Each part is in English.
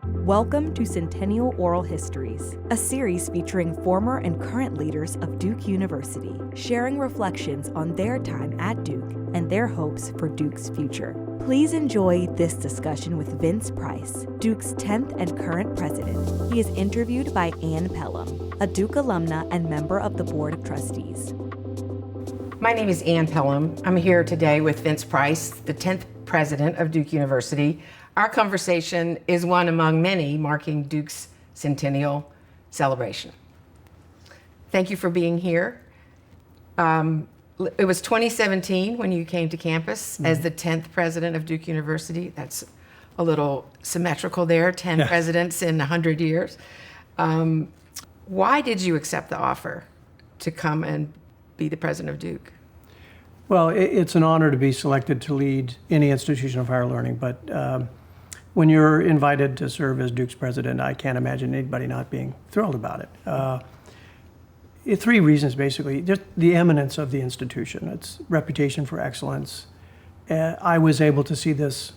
Welcome to Centennial Oral Histories, a series featuring former and current leaders of Duke University, sharing reflections on their time at Duke and their hopes for Duke's future. Please enjoy this discussion with Vince Price, Duke's 10th and current president. He is interviewed by Ann Pelham, a Duke alumna and member of the Board of Trustees. My name is Ann Pelham. I'm here today with Vince Price, the 10th president of Duke University. Our conversation is one among many marking Duke's centennial celebration. Thank you for being here. It was 2017 when you came to campus as the 10th president of Duke University. That's a little symmetrical there, 10 presidents in 100 years. Why did you accept the offer to come and be the president of Duke? Well, it's an honor to be selected to lead any institution of higher learning, but when you're invited to serve as Duke's president, I can't imagine anybody not being thrilled about it. Three reasons, basically. Just the eminence of the institution, its reputation for excellence. I was able to see this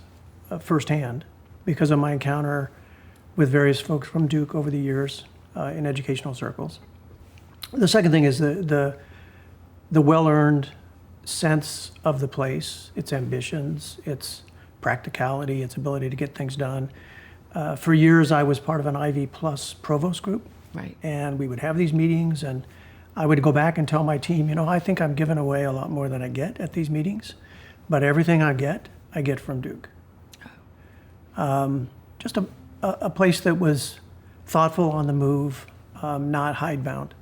firsthand because of my encounter with various folks from Duke over the years in educational circles. The second thing is the well-earned sense of the place, its ambitions, its practicality, its ability to get things done. For years, I was part of an Ivy Plus provost group. Right. And we would have these meetings, and I would go back and tell my team, I think I'm giving away a lot more than I get at these meetings, but everything I get from Duke. Just a place that was thoughtful, on the move, not hidebound.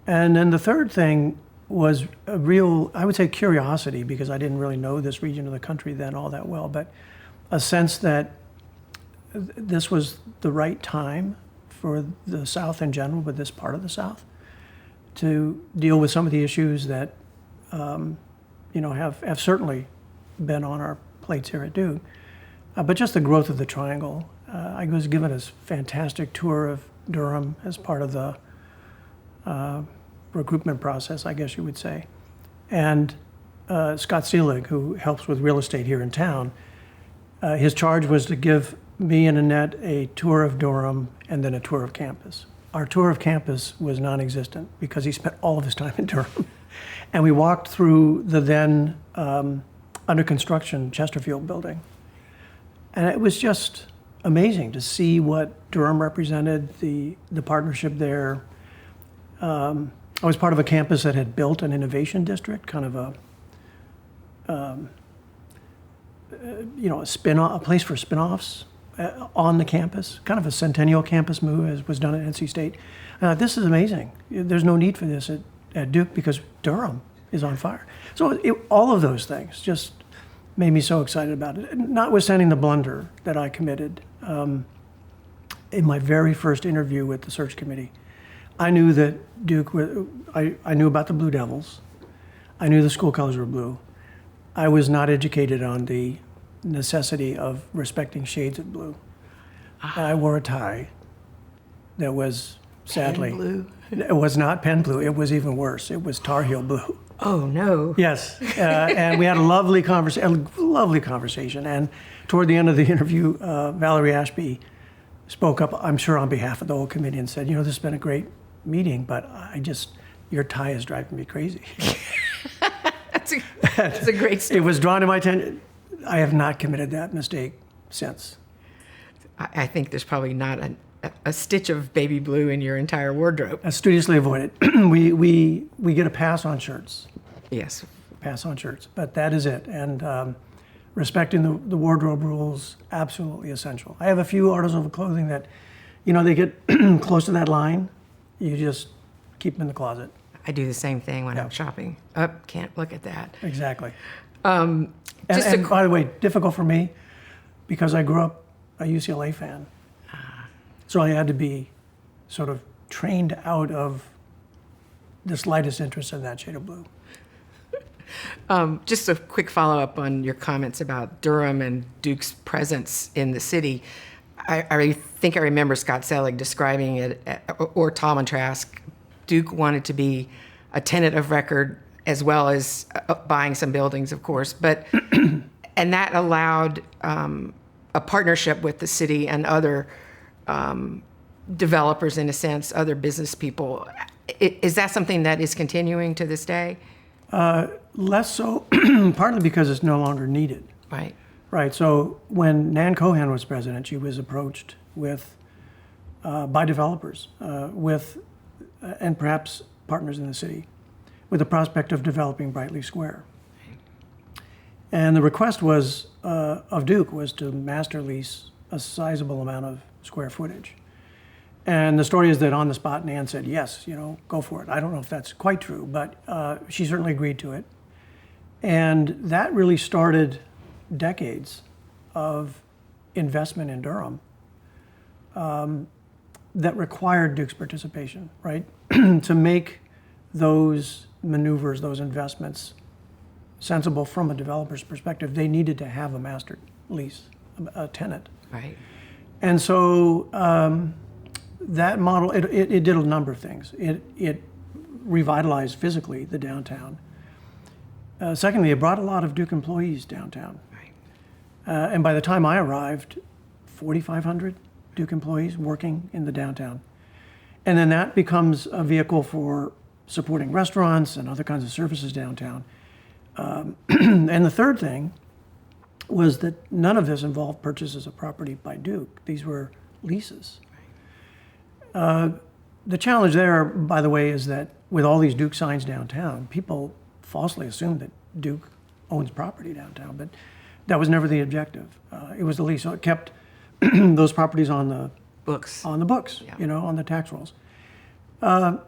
And then the third thing was a real, I would say, curiosity, because I didn't really know this region of the country then all that well, but a sense that this was the right time for the South in general, but this part of the South, to deal with some of the issues that have certainly been on our plates here at Duke. But just the growth of the Triangle. I was given a fantastic tour of Durham as part of the recruitment process, I guess you would say. And Scott Seelig, who helps with real estate here in town, his charge was to give me and Annette a tour of Durham and then a tour of campus. Our tour of campus was non-existent because he spent all of his time in Durham. And we walked through the then under construction Chesterfield building. And it was just amazing to see what Durham represented, the partnership there. I was part of a campus that had built an innovation district, kind of a place for spin-offs on the campus, kind of a Centennial campus move as was done at NC State. This is amazing. There's no need for this at Duke because Durham is on fire. So all of those things just made me so excited about it, notwithstanding the blunder that I committed in my very first interview with the search committee. I knew that Duke, I knew about the Blue Devils. I knew the school colors were blue. I was not educated on the necessity of respecting shades of blue. I wore a tie that was, sadly, Pen blue? It was not pen blue. It was even worse. It was Tar Heel blue. Oh, no. Yes, and we had a lovely conversation. And toward the end of the interview, Valerie Ashby spoke up, I'm sure on behalf of the whole committee, and said, this has been a great meeting, but your tie is driving me crazy. That's a great story. It was drawn to my attention. I have not committed that mistake since. I think there's probably not a stitch of baby blue in your entire wardrobe. I studiously avoid it. we get a pass on shirts. Yes. Pass on shirts, but that is it. And respecting the wardrobe rules, absolutely essential. I have a few articles of clothing that, they get close to that line. You just keep them in the closet. I do the same thing when I'm shopping. Can't look at that. Exactly. And by the way, difficult for me because I grew up a UCLA fan. So I had to be sort of trained out of the slightest interest in that shade of blue. Just a quick follow-up on your comments about Durham and Duke's presence in the city. I think I remember Scott Seelig describing it, or Tom and Trask. Duke wanted to be a tenant of record as well as buying some buildings, of course, and that allowed a partnership with the city and other developers, in a sense, other business people. Is that something that is continuing to this day? Less so, partly because it's no longer needed. Right. Right. So when Nan Cohan was president, she was approached by developers, and perhaps partners in the city, with the prospect of developing Brightly Square. And the request was of Duke was to master lease a sizable amount of square footage. And the story is that on the spot, Nan said, yes, go for it. I don't know if that's quite true, but she certainly agreed to it. And that really started decades of investment in Durham that required Duke's participation, right? To make those maneuvers, those investments sensible from a developer's perspective, they needed to have a master lease, a tenant. Right. And so that model, it did a number of things. It revitalized physically the downtown. Secondly, it brought a lot of Duke employees downtown. Right. And by the time I arrived, 4,500 Duke employees working in the downtown. And then that becomes a vehicle for supporting restaurants and other kinds of services downtown. And the third thing was that none of this involved purchases of property by Duke. These were leases. The challenge there, by the way, is that with all these Duke signs downtown, people falsely assume that Duke owns property downtown, but that was never the objective. It was the lease, so it kept those properties on the Books. on the books, Yeah. on the tax rolls.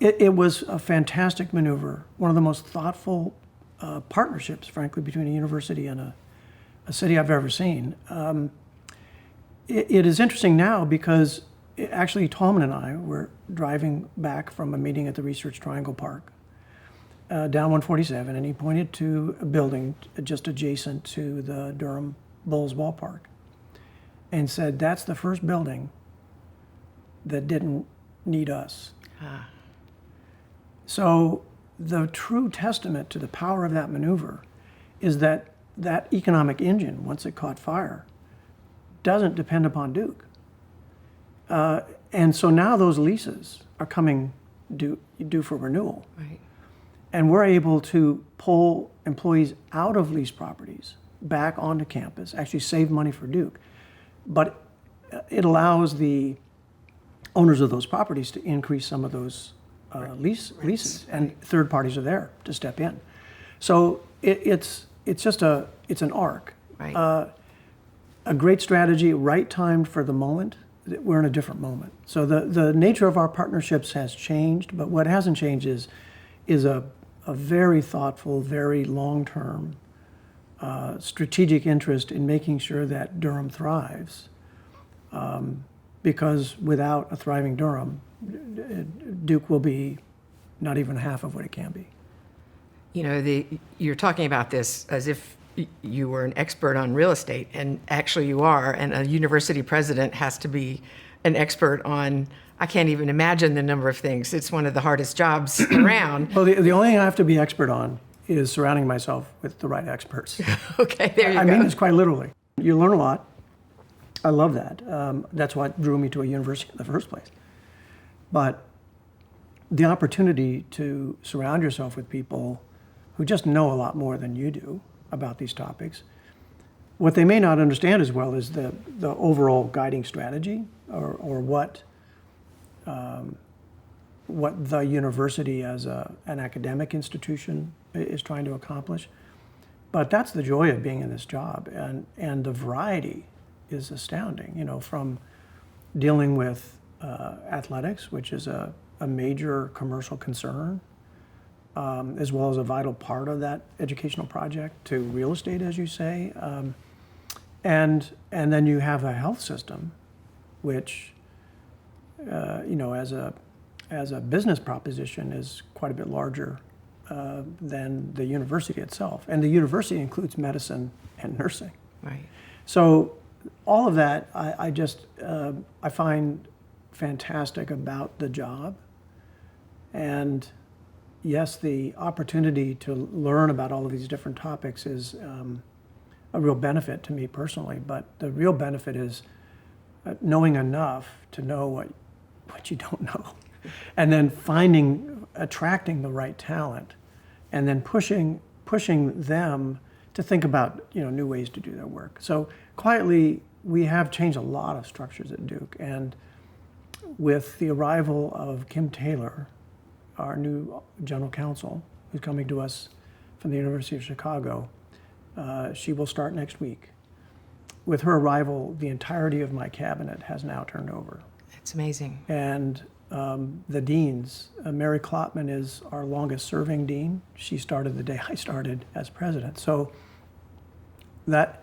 It was a fantastic maneuver, one of the most thoughtful partnerships, frankly, between a university and a city I've ever seen. It is interesting now because actually Tallman and I were driving back from a meeting at the Research Triangle Park down 147, and he pointed to a building just adjacent to the Durham Bulls ballpark and said, that's the first building that didn't need us. So the true testament to the power of that maneuver is that that economic engine, once it caught fire, doesn't depend upon Duke. And so now those leases are coming due for renewal. Right. And we're able to pull employees out of leased properties back onto campus, actually save money for Duke. But it allows the owners of those properties to increase some of those leases, and third parties are there to step in. So it's an arc. Right. A great strategy, right timed for the moment. We're in a different moment. So the nature of our partnerships has changed, but what hasn't changed is a very thoughtful, very long-term strategic interest in making sure that Durham thrives. Because without a thriving Durham, Duke will be not even half of what it can be. You're talking about this as if you were an expert on real estate, and actually you are, and a university president has to be an expert on, I can't even imagine the number of things. It's one of the hardest jobs around. Well, the only thing I have to be expert on is surrounding myself with the right experts. Okay, there you go. I mean this quite literally. You learn a lot. I love that. That's what drew me to a university in the first place. But the opportunity to surround yourself with people who just know a lot more than you do about these topics, what they may not understand as well is the overall guiding strategy or what the university as an academic institution is trying to accomplish. But that's the joy of being in this job, and the variety is astounding, from dealing with athletics, which is a major commercial concern, as well as a vital part of that educational project, to real estate, as you say. And then you have a health system, which, as a business proposition is quite a bit larger than the university itself. And the university includes medicine and nursing. Right. So all of that, I find fantastic about the job. And yes, the opportunity to learn about all of these different topics is a real benefit to me personally, but the real benefit is knowing enough to know what you don't know, and then attracting the right talent, and then pushing them to think about new ways to do their work. So quietly, we have changed a lot of structures at Duke, and with the arrival of Kim Taylor, our new general counsel, who's coming to us from the University of Chicago, she will start next week. With her arrival, the entirety of my cabinet has now turned over. It's amazing. And the deans, Mary Klopman is our longest serving dean. She started the day I started as president. So that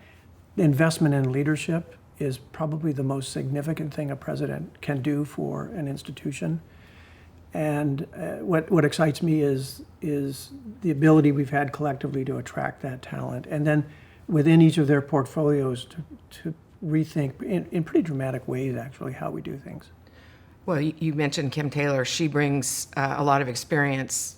investment in leadership is probably the most significant thing a president can do for an institution. And what excites me is the ability we've had collectively to attract that talent, and then within each of their portfolios to rethink in pretty dramatic ways, actually, how we do things. Well, you mentioned Kim Taylor. She brings a lot of experience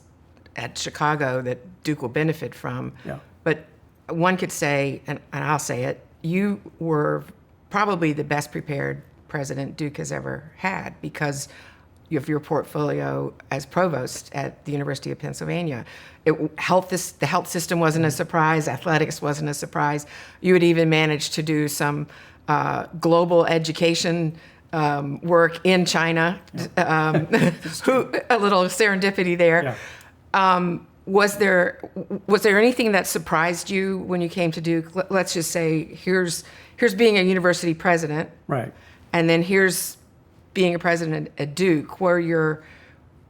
at Chicago that Duke will benefit from. Yeah. But one could say, and I'll say it, you were probably the best prepared president Duke has ever had because of your portfolio as provost at the University of Pennsylvania. The health system wasn't a surprise. Athletics wasn't a surprise. You had even managed to do some global education work in China. A little serendipity there. Yeah. Was there anything that surprised you when you came to Duke? Let's just say here's being a university president, Right. and then here's being a president at Duke. Were your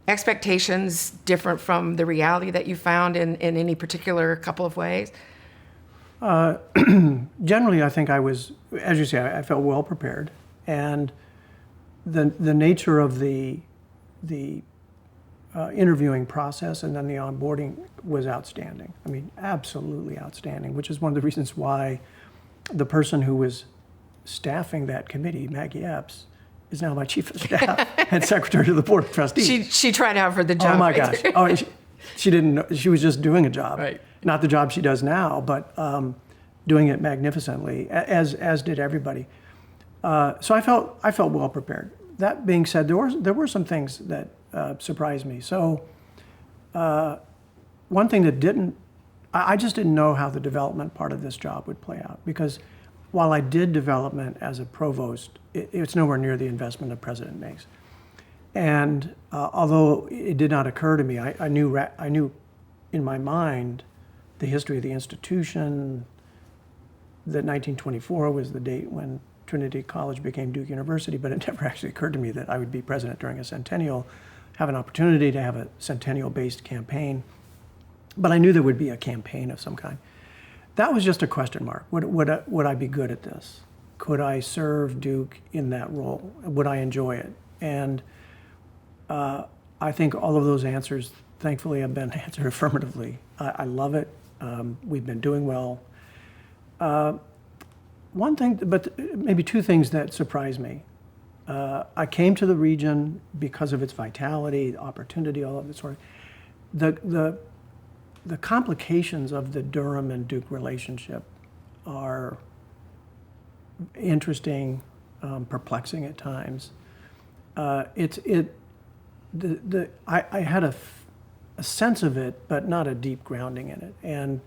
expectations different from the reality that you found in any particular couple of ways? Generally, I think I was, as you say, I felt well prepared, and the nature of the interviewing process and then the onboarding was outstanding. I mean, absolutely outstanding, which is one of the reasons why the person who was staffing that committee, Maggie Epps, is now my chief of staff and secretary to the Board of Trustees. She tried out for the job. Oh my gosh! Oh, she didn't know. She was just doing a job, Right. Not the job she does now, but doing it magnificently, as did everybody. So I felt well prepared. That being said, there were some things that surprised me. So one thing that I just didn't know how the development part of this job would play out, because while I did development as a provost, it's nowhere near the investment a president makes. And although it did not occur to me, I knew in my mind the history of the institution, that 1924 was the date when Trinity College became Duke University, but it never actually occurred to me that I would be president during a centennial, have an opportunity to have a centennial-based campaign. But I knew there would be a campaign of some kind. That was just a question mark. Would I be good at this? Could I serve Duke in that role? Would I enjoy it? And I think all of those answers, thankfully, have been answered affirmatively. I love it. We've been doing well. One thing, but maybe two things that surprised me. I came to the region because of its vitality, opportunity, all of that sort of. The complications of the Durham and Duke relationship are interesting, perplexing at times. I had a sense of it, but not a deep grounding in it. And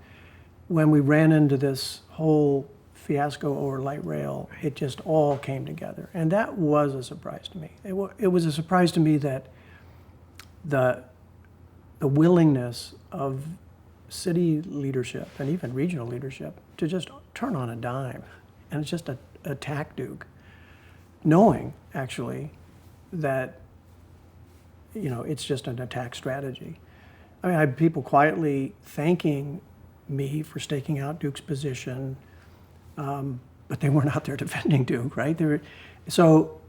when we ran into this whole fiasco over light rail, it just all came together. And that was a surprise to me. It was a surprise to me that the willingness of city leadership and even regional leadership to just turn on a dime and just attack Duke, knowing actually that it's just an attack strategy. I mean, I had people quietly thanking me for staking out Duke's position, but they weren't out there defending Duke, right? So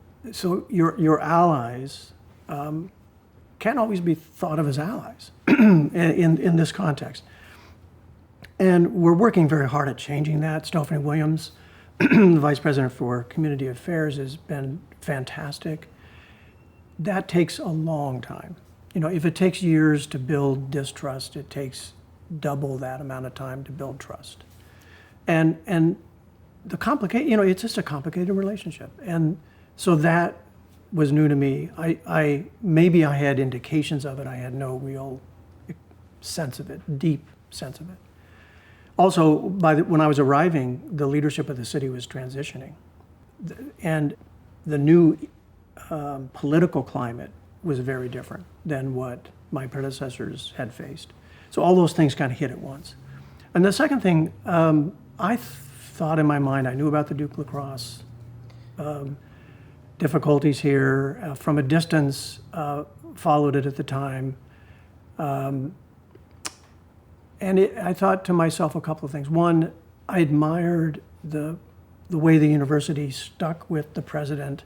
your allies can't always be thought of as allies in this context. And we're working very hard at changing that. Stephanie Williams, the Vice President for Community Affairs, has been fantastic. That takes a long time. If it takes years to build distrust, it takes double that amount of time to build trust. And the it's just a complicated relationship. And so that was new to me. Maybe I had indications of it. I had no real sense of it, deep sense of it. Also, when I was arriving, the leadership of the city was transitioning. And the new political climate was very different than what my predecessors had faced. So all those things kind of hit at once. And the second thing, I thought in my mind, I knew about the Duke lacrosse difficulties here. From a distance, followed it at the time. I thought to myself a couple of things. One, I admired the way the university stuck with the president,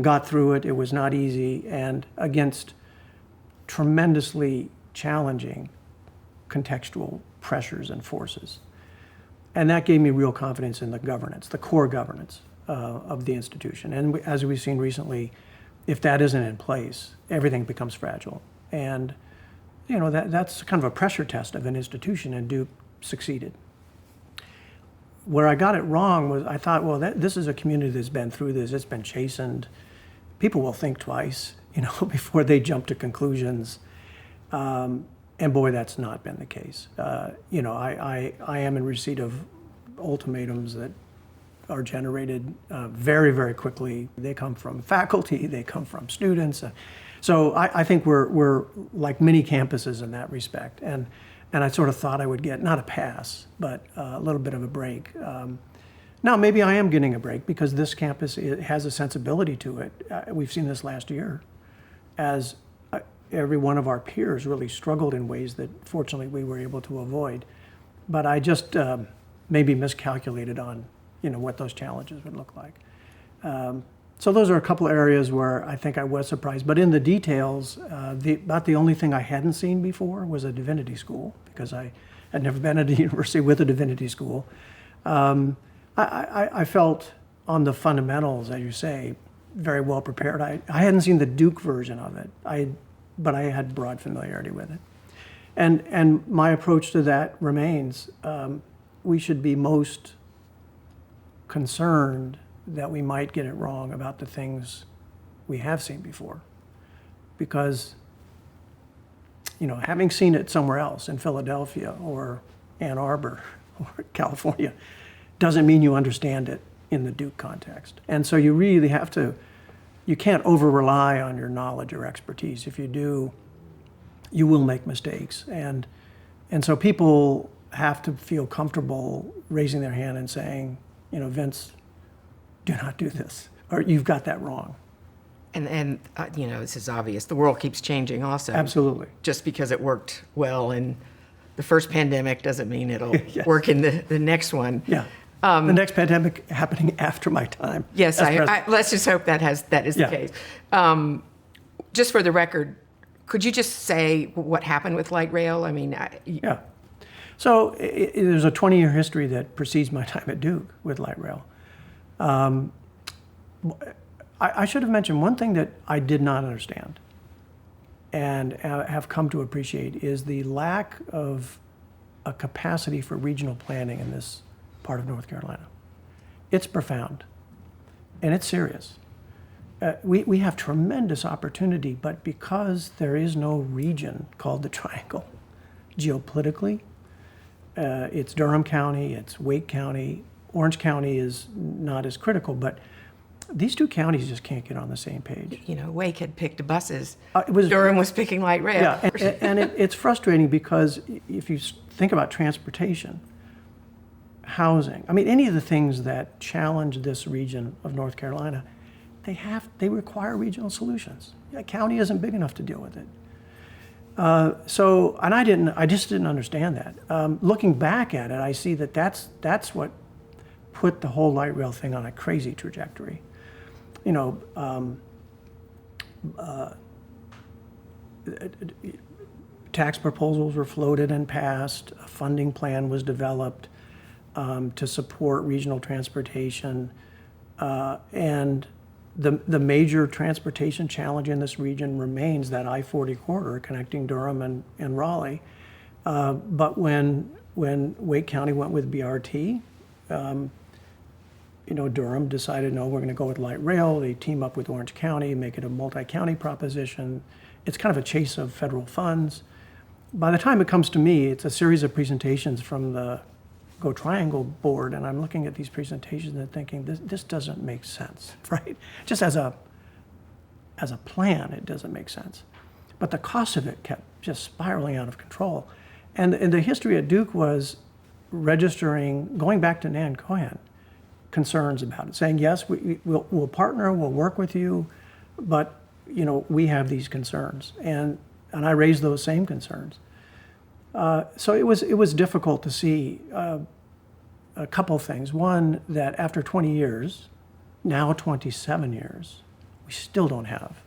got through it. It was not easy, and against tremendously challenging contextual pressures and forces. And that gave me real confidence in the governance, the core governance of the institution. And as we've seen recently, if that isn't in place, everything becomes fragile. And that's kind of a pressure test of an institution, and Duke succeeded. Where I got it wrong was I thought, well, this is a community that's been through this. It's been chastened. People will think twice, before they jump to conclusions. And boy, that's not been the case. I am in receipt of ultimatums that are generated very, very quickly. They come from faculty. They come from students. So I think we're like many campuses in that respect. And I sort of thought I would get, not a pass, but a little bit of a break. Now, maybe I am getting a break because this campus has a sensibility to it. We've seen this last year as every one of our peers really struggled in ways that fortunately we were able to avoid. But I just maybe miscalculated on, what those challenges would look like. So those are a couple areas where I think I was surprised. But in the details, about the only thing I hadn't seen before was a divinity school, because I had never been at a university with a divinity school. I felt on the fundamentals, as you say, very well prepared. I hadn't seen the Duke version of it, but I had broad familiarity with it. And my approach to that remains, we should be most concerned that we might get it wrong about the things we have seen before. Because, having seen it somewhere else in Philadelphia or Ann Arbor or California doesn't mean you understand it in the Duke context. And so you really have to, you can't over-rely on your knowledge or expertise. If you do, you will make mistakes. And so people have to feel comfortable raising their hand and saying, Vince, do not do this, or you've got that wrong. And this is obvious. The world keeps changing also. Absolutely. Just because it worked well in the first pandemic doesn't mean it'll work in the next one. Yeah. The next pandemic happening after my time. Yes, let's just hope that is the case. Just for the record, could you just say what happened with light rail? Yeah. So there's a 20-year history that precedes my time at Duke with light rail. I should have mentioned one thing that I did not understand and have come to appreciate is the lack of a capacity for regional planning in this part of North Carolina. It's profound, and it's serious. We have tremendous opportunity, but because there is no region called the Triangle, geopolitically, it's Durham County, it's Wake County. Orange County is not as critical, but these two counties just can't get on the same page. Wake had picked buses. Durham was picking light rail. Yeah, and it's frustrating because if you think about transportation, housing, any of the things that challenge this region of North Carolina, they require regional solutions. A county isn't big enough to deal with it. I just didn't understand that. Looking back at it, I see that that's what put the whole light rail thing on a crazy trajectory. Tax proposals were floated and passed. A funding plan was developed to support regional transportation. And the major transportation challenge in this region remains that I-40 corridor connecting Durham and Raleigh. But when when Wake County went with BRT, Durham decided, no, we're going to go with light rail. They team up with Orange County, make it a multi-county proposition. It's kind of a chase of federal funds. By the time it comes to me, it's a series of presentations from the Go Triangle board, and I'm looking at these presentations and thinking, this doesn't make sense, right? Just as a plan, it doesn't make sense. But the cost of it kept just spiraling out of control. And the history at Duke was registering, going back to Nan Cohen, concerns about it, saying, yes, we'll partner, we'll work with you, but we have these concerns. And I raised those same concerns. So it was difficult to see a couple of things. One, that after 20 years, now 27 years, we still don't have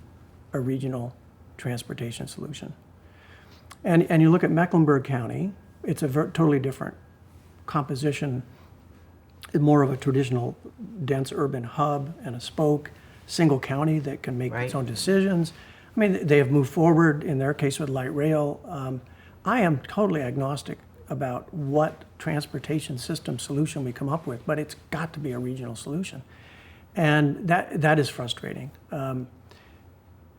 a regional transportation solution. And you look at Mecklenburg County, it's a totally different composition, more of a traditional dense urban hub and a spoke, single county that can make its own decisions. I mean, they have moved forward in their case with light rail. I am totally agnostic about what transportation system solution we come up with, but it's got to be a regional solution. And that is frustrating. The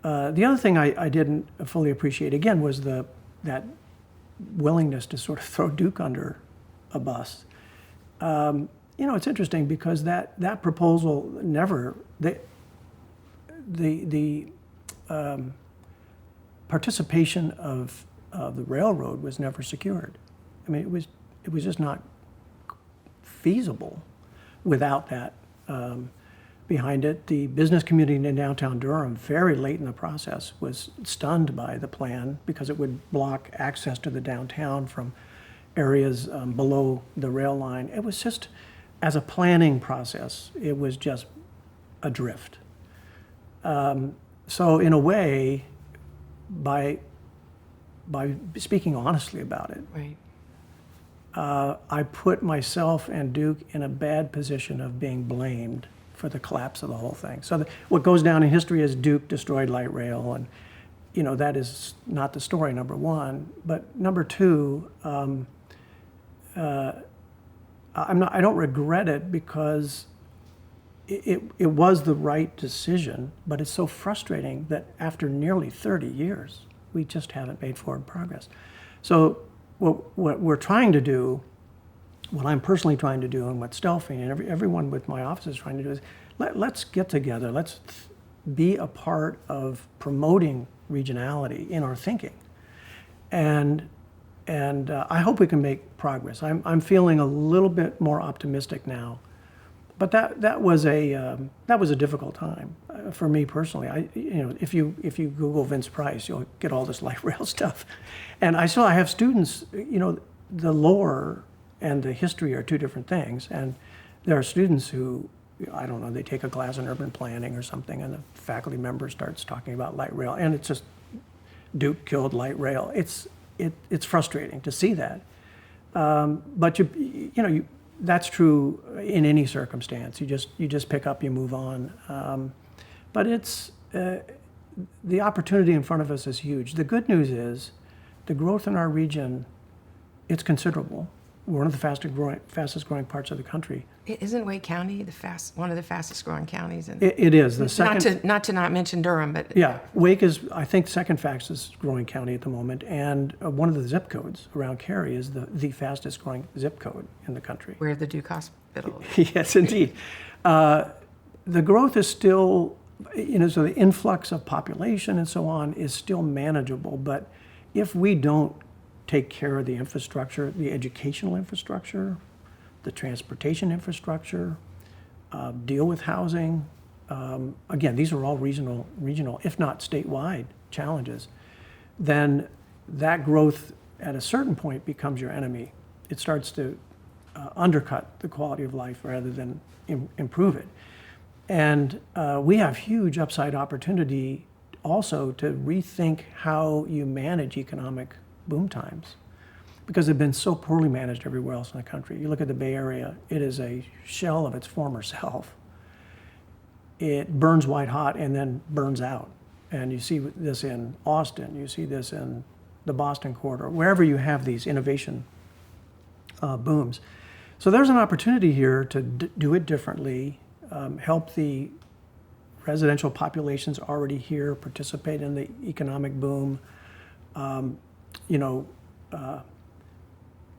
other thing I didn't fully appreciate, again, was that willingness to sort of throw Duke under a bus. It's interesting because that proposal never, the participation of the railroad was never secured. I mean, it was just not feasible without that behind it. The business community in downtown Durham, very late in the process, was stunned by the plan because it would block access to the downtown from areas below the rail line. It was just, as a planning process, it was just adrift. So in a way, by speaking honestly about it, Right. I put myself and Duke in a bad position of being blamed for the collapse of the whole thing. So what goes down in history is Duke destroyed light rail, and that is not the story, number one. But number two, I don't regret it because it was the right decision, but it's so frustrating that after nearly 30 years, we just haven't made forward progress. So what we're trying to do, what I'm personally trying to do, and what Stelfi and everyone with my office is trying to do is let's get together, let's be a part of promoting regionality in our thinking. And I hope we can make progress. I'm feeling a little bit more optimistic now. But that was a difficult time for me personally. If you Google Vince Price, you'll get all this light rail stuff, and I have students. The lore and the history are two different things, and there are students who, I don't know, they take a class in urban planning or something, and the faculty member starts talking about light rail, and it's just Duke killed light rail. It's frustrating to see that, but that's true in any circumstance. You just pick up, you move on. But it's the opportunity in front of us is huge. The good news is the growth in our region, it's considerable. We're one of the fastest growing parts of the country. Isn't Wake County one of the fastest growing counties? It is the second. Not to mention Durham, but yeah, Wake is, I think, second fastest growing county at the moment, and one of the zip codes around Cary is the fastest growing zip code in the country. where the Duke Hospital is. Yes, indeed. The growth is still, so the influx of population and so on is still manageable, but if we don't take care of the infrastructure, the educational infrastructure, the transportation infrastructure, deal with housing. Again, these are all regional, if not statewide challenges. Then that growth at a certain point becomes your enemy. It starts to undercut the quality of life rather than improve it. And we have huge upside opportunity also to rethink how you manage economic boom times, because they've been so poorly managed everywhere else in the country. You look at the Bay Area, it is a shell of its former self. It burns white hot and then burns out. And you see this in Austin, you see this in the Boston corridor, wherever you have these innovation booms. So there's an opportunity here to do it differently, help the residential populations already here participate in the economic boom,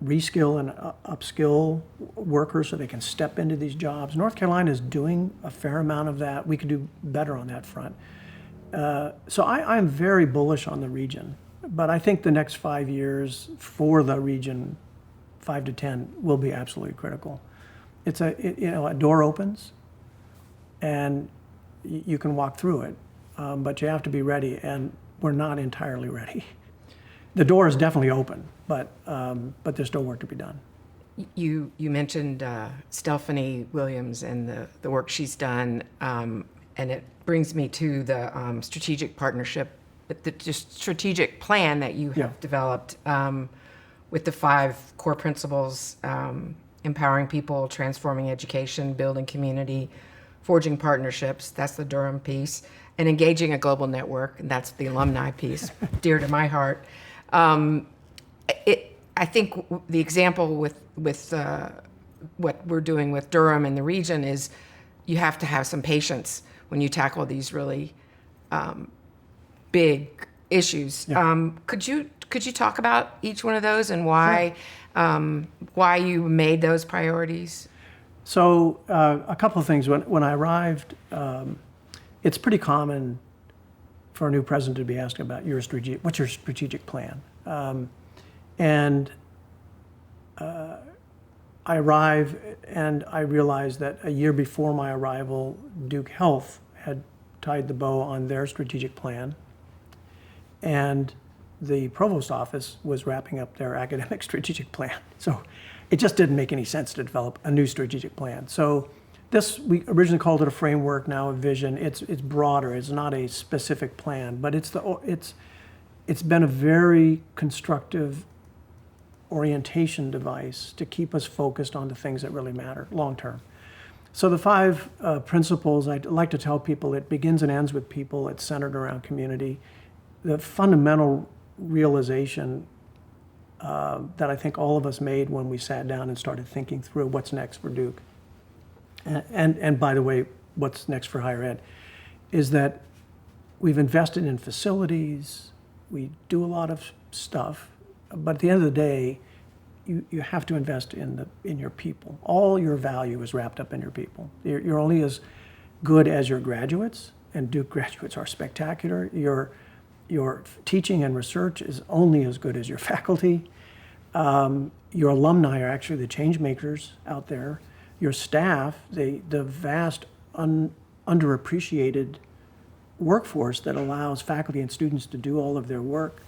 reskill and upskill workers so they can step into these jobs. North Carolina is doing a fair amount of that. We could do better on that front. So I'm very bullish on the region, but I think the next 5 years for the region, 5 to 10, will be absolutely critical. A door opens, and you can walk through it, but you have to be ready, and we're not entirely ready. The door is definitely open, but there's still work to be done. You mentioned Stephanie Williams and the work she's done, and it brings me to the strategic partnership, the strategic plan that you have developed with the 5 core principles: empowering people, transforming education, building community, forging partnerships, that's the Durham piece, and engaging a global network, and that's the alumni piece, dear to my heart. I think the example with what we're doing with Durham and the region is you have to have some patience when you tackle these really big issues. Yeah. Could you talk about each one of those and why you made those priorities? So a couple of things. When I arrived, it's pretty common for a new president to be asked about what's your strategic plan? I arrive and I realized that a year before my arrival, Duke Health had tied the bow on their strategic plan, and the provost office was wrapping up their academic strategic plan. So it just didn't make any sense to develop a new strategic plan. So we originally called it a framework, now a vision. It's broader. It's not a specific plan, but it's been a very constructive orientation device to keep us focused on the things that really matter long term. So the 5 principles, I like to tell people, it begins and ends with people. It's centered around community. The fundamental realization that I think all of us made when we sat down and started thinking through what's next for Duke, and by the way, what's next for higher ed, is that we've invested in facilities, we do a lot of stuff, but at the end of the day, you have to invest in your people. All your value is wrapped up in your people. You're only as good as your graduates, and Duke graduates are spectacular. Your teaching and research is only as good as your faculty. Your alumni are actually the change makers out there. Your staff, the vast underappreciated workforce that allows faculty and students to do all of their work,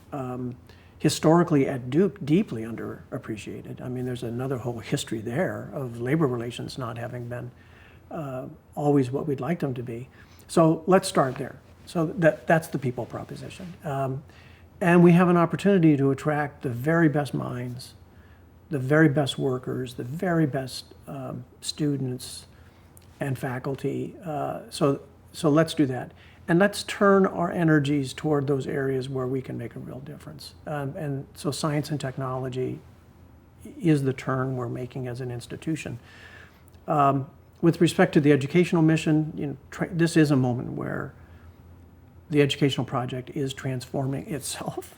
historically at Duke, deeply underappreciated. I mean, there's another whole history there of labor relations not having been always what we'd like them to be. So let's start there. So that's the people proposition. And we have an opportunity to attract the very best minds, the very best workers, the very best students and faculty. So let's do that. And let's turn our energies toward those areas where we can make a real difference. And so science and technology is the turn we're making as an institution. With respect to the educational mission, this is a moment where the educational project is transforming itself.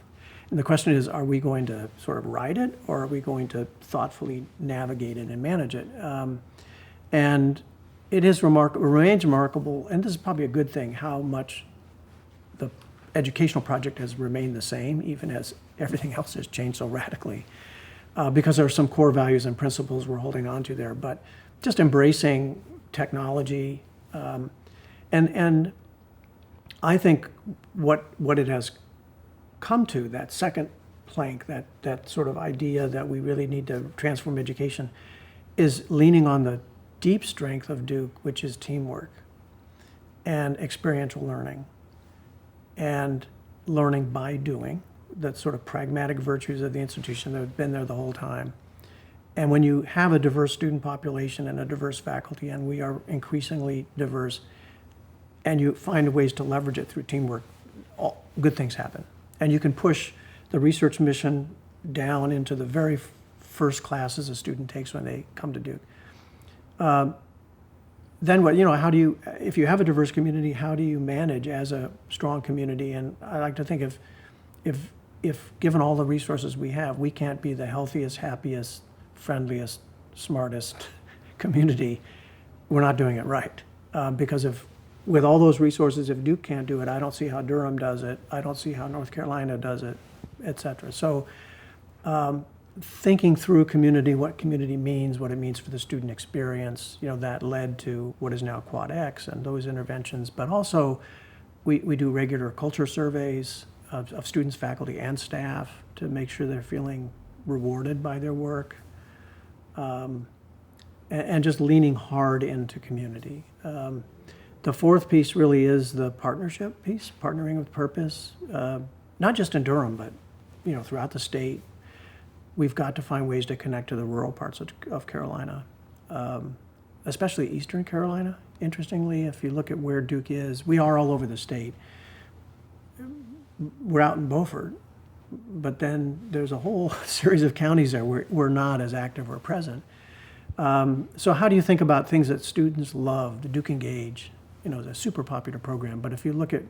And the question is, are we going to sort of ride it, or are we going to thoughtfully navigate it and manage it? And it is remains remarkable, and this is probably a good thing, how much the educational project has remained the same, even as everything else has changed so radically, because there are some core values and principles we're holding on to there. But just embracing technology, and I think what it has come to, that second plank, that sort of idea that we really need to transform education, is leaning on the deep strength of Duke, which is teamwork and experiential learning and learning by doing, the sort of pragmatic virtues of the institution that have been there the whole time. And when you have a diverse student population and a diverse faculty, and we are increasingly diverse, and you find ways to leverage it through teamwork, good things happen. And you can push the research mission down into the very first classes a student takes when they come to Duke. Then what, how do you, if you have a diverse community, how do you manage as a strong community? And I like to think if given all the resources we have, we can't be the healthiest, happiest, friendliest, smartest community, we're not doing it right. Because with all those resources, if Duke can't do it, I don't see how Durham does it, I don't see how North Carolina does it, et cetera. So thinking through community, what community means, what it means for the student experience, that led to what is now Quad X and those interventions. But also, we do regular culture surveys of students, faculty, and staff to make sure they're feeling rewarded by their work, and just leaning hard into community. The fourth piece really is the partnership piece, partnering with purpose, not just in Durham, but throughout the state. We've got to find ways to connect to the rural parts of Carolina, especially Eastern Carolina. Interestingly, if you look at where Duke is, we are all over the state. We're out in Beaufort, but then there's a whole series of counties there where we're not as active or present. So how do you think about things that students love? The Duke Engage, is a super popular program, but if you look at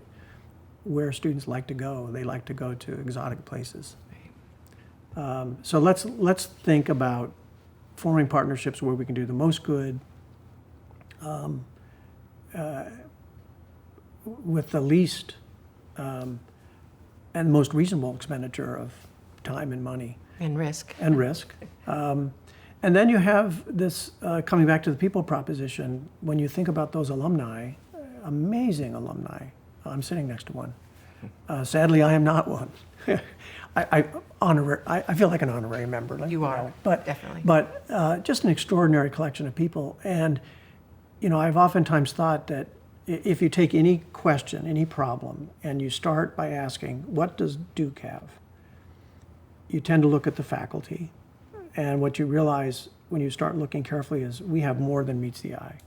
where students like to go, they like to go to exotic places. So let's think about forming partnerships where we can do the most good with the least and most reasonable expenditure of time and money. And risk. And then you have this, coming back to the people proposition, when you think about those alumni, amazing alumni. I'm sitting next to one. Sadly, I am not one. I feel like an honorary member. You are, definitely. But just an extraordinary collection of people. And, I've oftentimes thought that if you take any question, any problem, and you start by asking, what does Duke have? You tend to look at the faculty. And what you realize when you start looking carefully is we have more than meets the eye.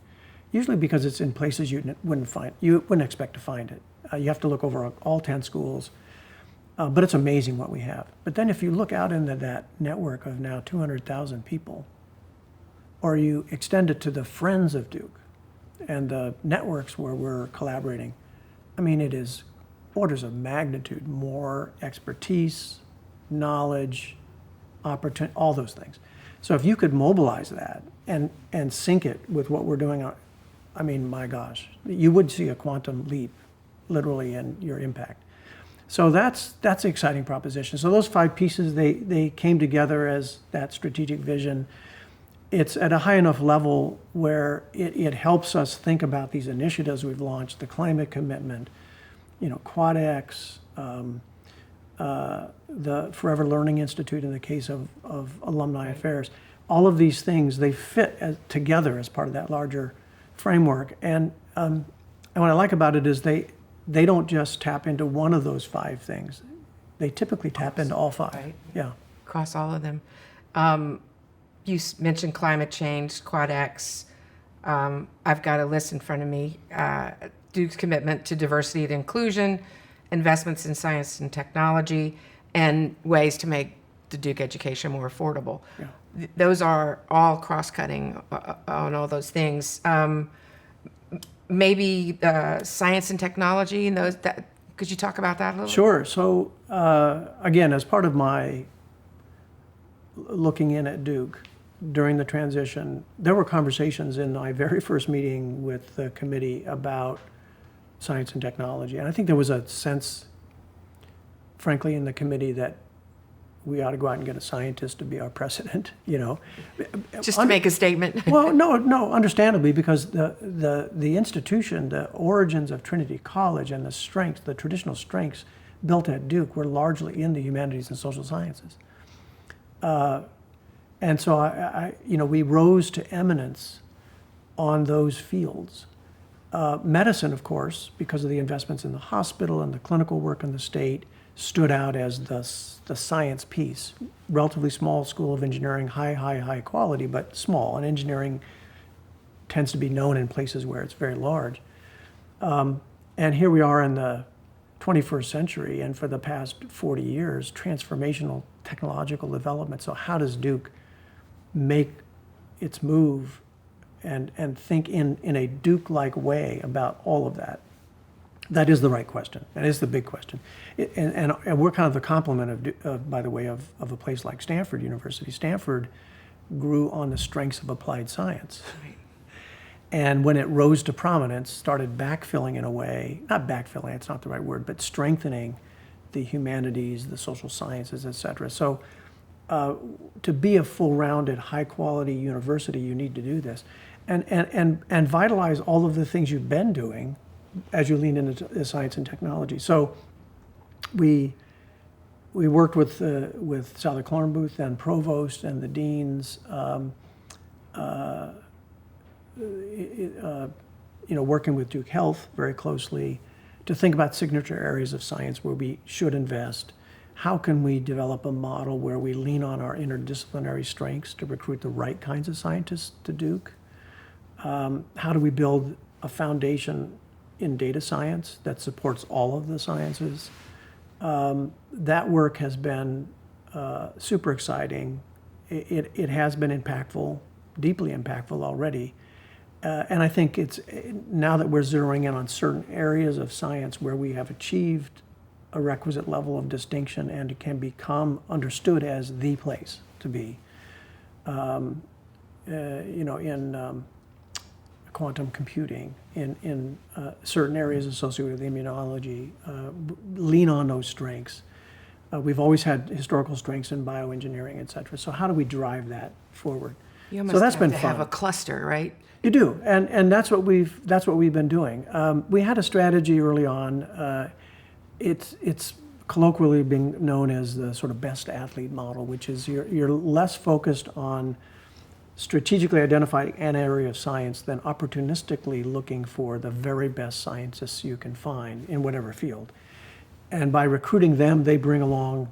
Usually because it's in places you wouldn't expect to find it. You have to look over all 10 schools. But it's amazing what we have. But then if you look out into that network of now 200,000 people, or you extend it to the friends of Duke and the networks where we're collaborating, it is orders of magnitude more expertise, knowledge, opportunity, all those things. So if you could mobilize that and sync it with what we're doing, my gosh, you would see a quantum leap, literally, in your impact. So that's an exciting proposition. So those 5 pieces, they came together as that strategic vision. It's at a high enough level where it helps us think about these initiatives we've launched, the climate commitment, Quad X, the Forever Learning Institute in the case of alumni affairs. All of these things, they fit together as part of that larger framework. And what I like about it is they don't just tap into one of those 5 things. They typically tap into all 5. Right. Yeah. Across all of them. You mentioned climate change, Quad X. I've got a list in front of me. Duke's commitment to diversity and inclusion, investments in science and technology, and ways to make the Duke education more affordable. Yeah. Those are all cross-cutting on all those things. Maybe science and technology, and those. Could you talk about that a little? Sure. So again, as part of my looking in at Duke during the transition, there were conversations in my very first meeting with the committee about science and technology, and I think there was a sense, frankly, in the committee that we ought to go out and get a scientist to be our president, Just to make a statement. Well, no, understandably, because the institution, the origins of Trinity College and the traditional strengths built at Duke were largely in the humanities and social sciences. And so we rose to eminence on those fields. Medicine, of course, because of the investments in the hospital and the clinical work in the state, stood out as the science piece. Relatively small school of engineering, high quality, but small. And engineering tends to be known in places where it's very large. And here we are in the 21st century, and for the past 40 years, transformational technological development. So how does Duke make its move and think in a Duke-like way about all of that? That is the right question. That is the big question. And we're kind of the complement of by the way, of a place like Stanford University. Stanford grew on the strengths of applied science. Right. And when it rose to prominence, started backfilling in a way, not backfilling, it's not the right word, but strengthening the humanities, the social sciences, et cetera. So to be a full-rounded, high-quality university, you need to do this. And vitalize all of the things you've been doing as you lean into science and technology. So we worked with Sally Clornbooth, then provost, and the deans, working with Duke Health very closely to think about signature areas of science where we should invest. How can we develop a model where we lean on our interdisciplinary strengths to recruit the right kinds of scientists to Duke? How do we build a foundation in data science that supports all of the sciences? That work has been super exciting. It has been impactful, deeply impactful already. And I think it's now that we're zeroing in on certain areas of science where we have achieved a requisite level of distinction and it can become understood as the place to be. In quantum computing, in certain areas associated with immunology, lean on those strengths. We've always had historical strengths in bioengineering, et cetera. So how do we drive that forward? You almost So that's have been to fun. have a cluster, right? You do, and that's what we've been doing. We had a strategy early on. It's colloquially being known as the sort of best athlete model, which is you're less focused on strategically identifying an area of science than opportunistically looking for the very best scientists you can find in whatever field. And by recruiting them, they bring along,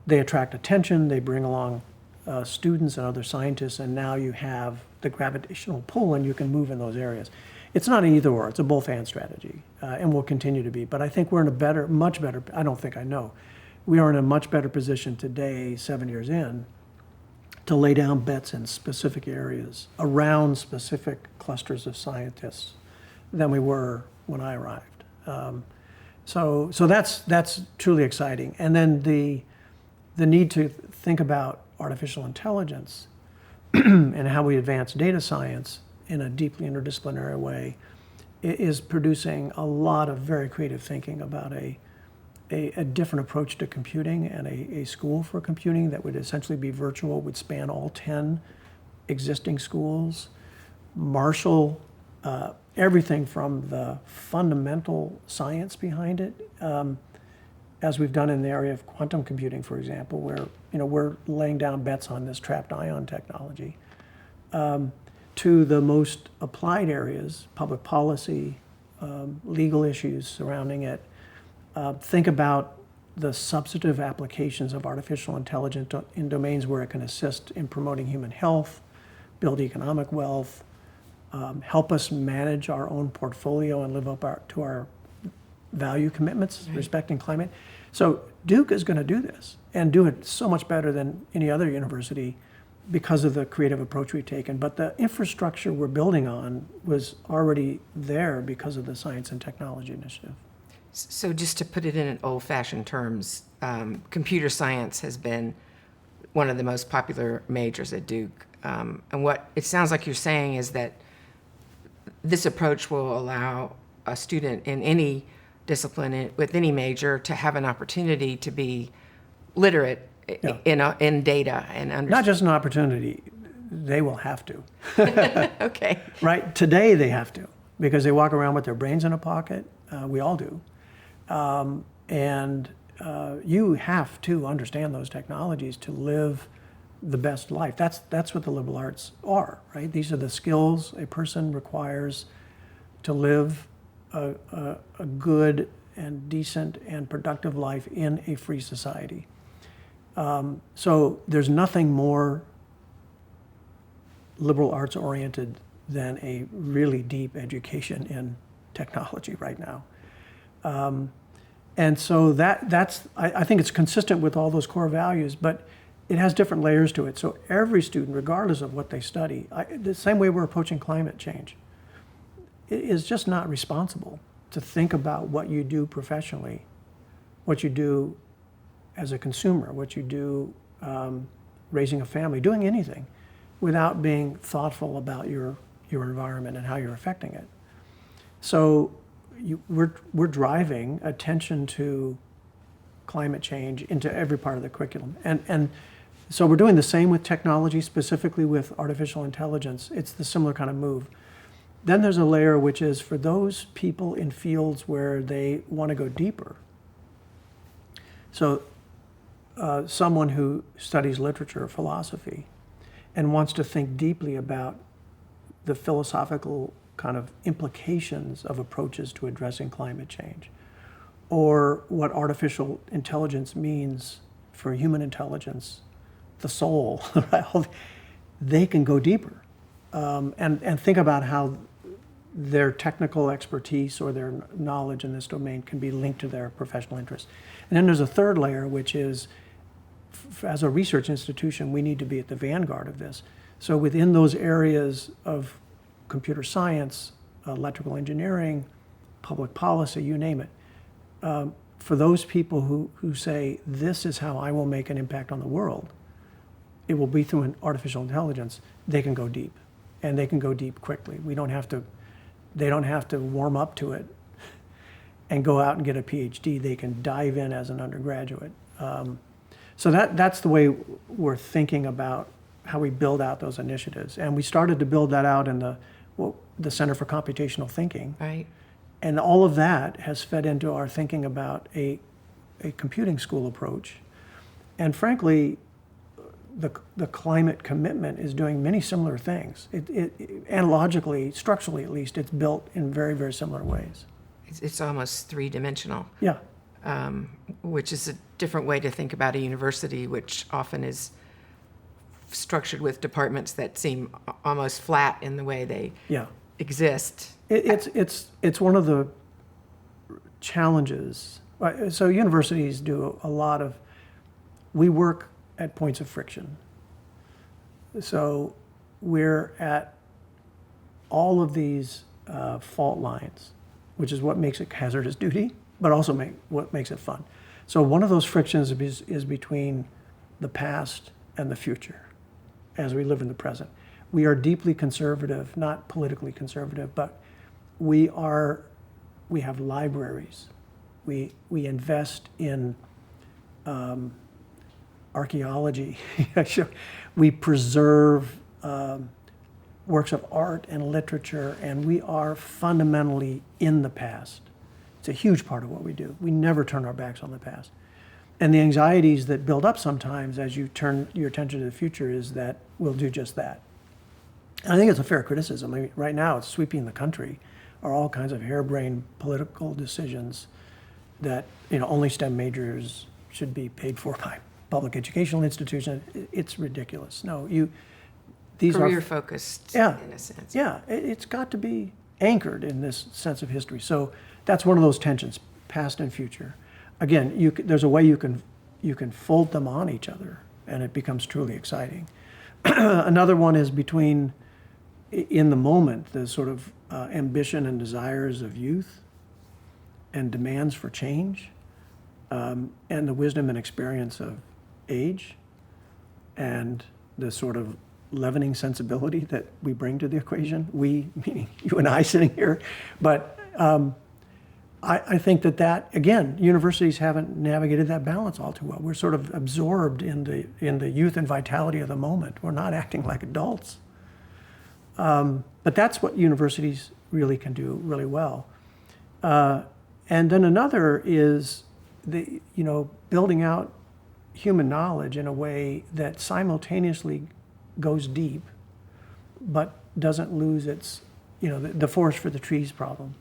they attract attention, they bring along students and other scientists, and now you have the gravitational pull and you can move in those areas. It's not an either or, it's a both and strategy, and will continue to be. But I think we're in a much better, I don't think I know, we are in a much better position today, 7 years in, to lay down bets in specific areas around specific clusters of scientists than we were when I arrived. So that's truly exciting. And then the need to think about artificial intelligence and how we advance data science in a deeply interdisciplinary way is producing a lot of very creative thinking about a different approach to computing and a school for computing that would essentially be virtual, would span all 10 existing schools, marshal everything from the fundamental science behind it, as we've done in the area of quantum computing, for example, where we're laying down bets on this trapped ion technology, to the most applied areas, public policy, legal issues surrounding it. Think about the substantive applications of artificial intelligence in domains where it can assist in promoting human health, build economic wealth, help us manage our own portfolio and live up to our value commitments, right, respecting climate. So Duke is going to do this and do it so much better than any other university because of the creative approach we've taken. But the infrastructure we're building on was already there because of the Science and Technology Initiative. So just to put it in old-fashioned terms, computer science has been one of the most popular majors at Duke. And what it sounds like you're saying is that this approach will allow a student in any discipline with any major to have an opportunity to be literate in data and understand. Not just an opportunity, they will have to. Okay. Right? Today they have to, because they walk around with their brains in a pocket. We all do. You have to understand those technologies to live the best life. That's what the liberal arts are, right? These are the skills a person requires to live a good and decent and productive life in a free society. So there's nothing more liberal arts oriented than a really deep education in technology right now. And so that's I think it's consistent with all those core values, but it has different layers to it. So every student, regardless of what they study, the same way we're approaching climate change, it is just not responsible to think about what you do professionally, what you do as a consumer, what you do raising a family, doing anything, without being thoughtful about your environment and how you're affecting it. So we're driving attention to climate change into every part of the curriculum. And so we're doing the same with technology, specifically with artificial intelligence. It's the similar kind of move. Then there's a layer which is for those people in fields where they want to go deeper. So someone who studies literature or philosophy and wants to think deeply about the philosophical kind of implications of approaches to addressing climate change, or what artificial intelligence means for human intelligence, the soul, they can go deeper and think about how their technical expertise or their knowledge in this domain can be linked to their professional interests. And then there's a third layer, which is, as a research institution, we need to be at the vanguard of this. So within those areas of computer science, electrical engineering, public policy, you name it, for those people who say, this is how I will make an impact on the world, it will be through an artificial intelligence, they can go deep. And they can go deep quickly. They don't have to warm up to it and go out and get a PhD. They can dive in as an undergraduate. So that's the way we're thinking about how we build out those initiatives. And we started to build that out in the Center for Computational Thinking. Right. And all of that has fed into our thinking about a computing school approach. And frankly, the climate commitment is doing many similar things. It analogically, structurally at least, it's built in very, very similar ways. It's almost three-dimensional. Yeah. Which is a different way to think about a university, which often is structured with departments that seem almost flat in the way they exist. It's one of the challenges. So universities do a lot of, we work at points of friction. So we're at all of these fault lines, which is what makes it hazardous duty, but also what makes it fun. So one of those frictions is between the past and the future as we live in the present. We are deeply conservative, not politically conservative, but we have libraries. We invest in archaeology. We preserve works of art and literature, and we are fundamentally in the past. It's a huge part of what we do. We never turn our backs on the past. And the anxieties that build up sometimes as you turn your attention to the future is that we'll do just that. And I think it's a fair criticism. I mean, right now, it's sweeping the country are all kinds of harebrained political decisions that only STEM majors should be paid for by public educational institutions. It's ridiculous. No, these are career-focused, in a sense. Yeah, it's got to be anchored in this sense of history. So that's one of those tensions, past and future. Again, there's a way you can fold them on each other, and it becomes truly exciting. Another one is between, in the moment, the sort of ambition and desires of youth and demands for change, and the wisdom and experience of age, and the sort of leavening sensibility that we bring to the equation. We, meaning you and I sitting here. But I think that, again, universities haven't navigated that balance all too well. We're sort of absorbed in the youth and vitality of the moment. We're not acting like adults. But that's what universities really can do really well. And then another is building out human knowledge in a way that simultaneously goes deep, but doesn't lose its, the forest for the trees problem.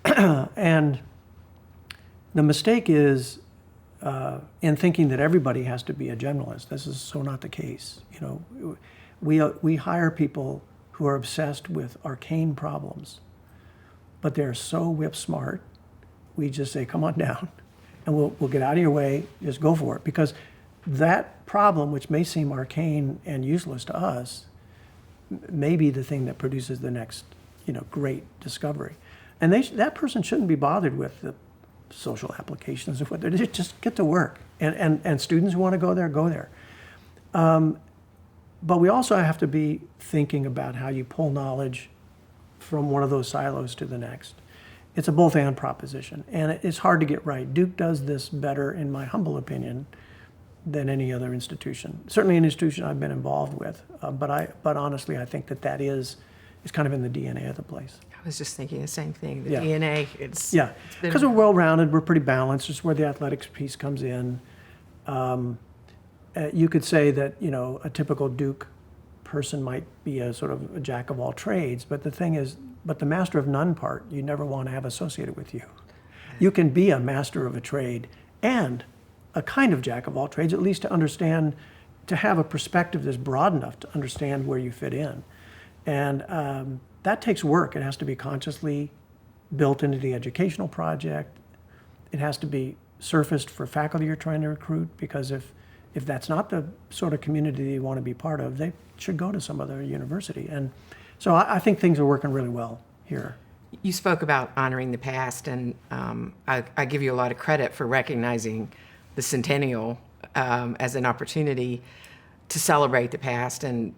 And the mistake is in thinking that everybody has to be a generalist. This is so not the case. We hire people who are obsessed with arcane problems, but they're so whip smart. We just say, come on down, and we'll get out of your way. Just go for it, because that problem, which may seem arcane and useless to us, may be the thing that produces the next, great discovery. And that person shouldn't be bothered with the social applications of what they just get to work. And students who want to go there, go there. But we also have to be thinking about how you pull knowledge from one of those silos to the next. It's a both and proposition, and it's hard to get right. Duke does this better, in my humble opinion, than any other institution. Certainly an institution I've been involved with, but honestly, I think that is kind of in the DNA of the place. I was just thinking the same thing. The Yeah. DNA, Yeah, because we're well-rounded, we're pretty balanced. It's where the athletics piece comes in. You could say that, a typical Duke person might be a sort of a jack of all trades, but the thing is, the master of none part, you never want to have associated with you. You can be a master of a trade and a kind of jack of all trades, at least to understand, to have a perspective that's broad enough to understand where you fit in. And that takes work. It has to be consciously built into the educational project. It has to be surfaced for faculty you're trying to recruit, because if that's not the sort of community you want to be part of, they should go to some other university. And so I think things are working really well here. You spoke about honoring the past, and I give you a lot of credit for recognizing the Centennial as an opportunity to celebrate the past and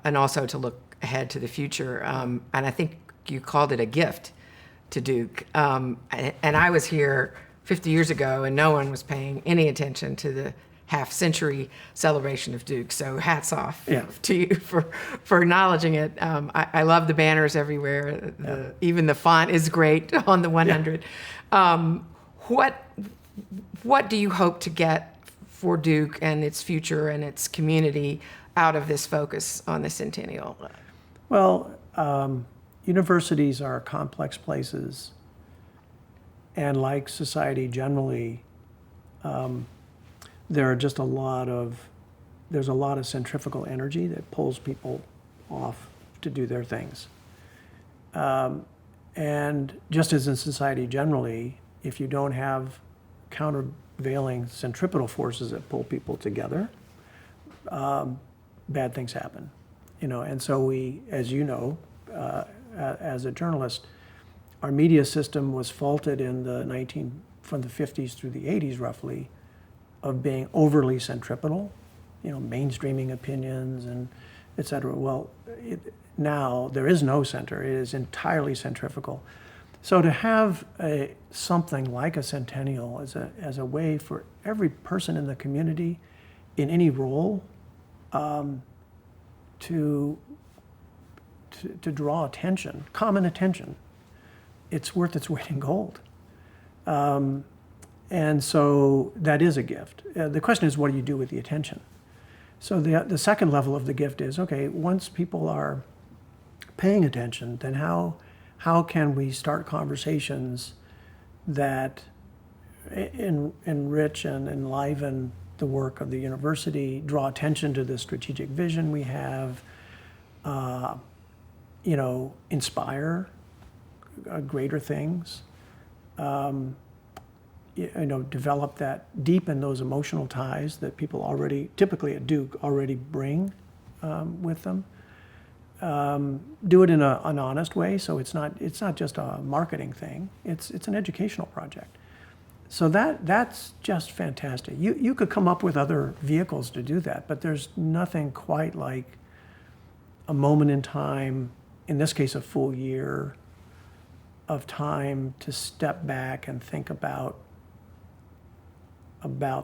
also to look ahead to the future. And I think you called it a gift to Duke. And I was here 50 years ago, and no one was paying any attention to the half-century celebration of Duke. So hats off to you for acknowledging it. I love the banners everywhere. Even the font is great on the 100. What do you hope to get for Duke and its future and its community out of this focus on the Centennial? Well, universities are complex places, and like society generally, there's a lot of centrifugal energy that pulls people off to do their things. And just as in society generally, if you don't have countervailing centripetal forces that pull people together, bad things happen. And so we, as you know, as a journalist, our media system was faulted from the 50s through the 80s roughly, of being overly centripetal, mainstreaming opinions and et cetera. Well, now there is no center. It is entirely centrifugal. So to have something like a Centennial as a way for every person in the community in any role to draw attention, common attention, it's worth its weight in gold. And so that is a gift. The question is, what do you do with the attention? So the second level of the gift is, okay, once people are paying attention, then how can we start conversations that enrich and enliven the work of the university, draw attention to the strategic vision we have, inspire greater things, develop deepen those emotional ties that people already, typically at Duke, already bring with them. Do it in an honest way, so it's not just a marketing thing. It's an educational project. So that's just fantastic. You could come up with other vehicles to do that, but there's nothing quite like a moment in time, in this case a full year of time to step back and think about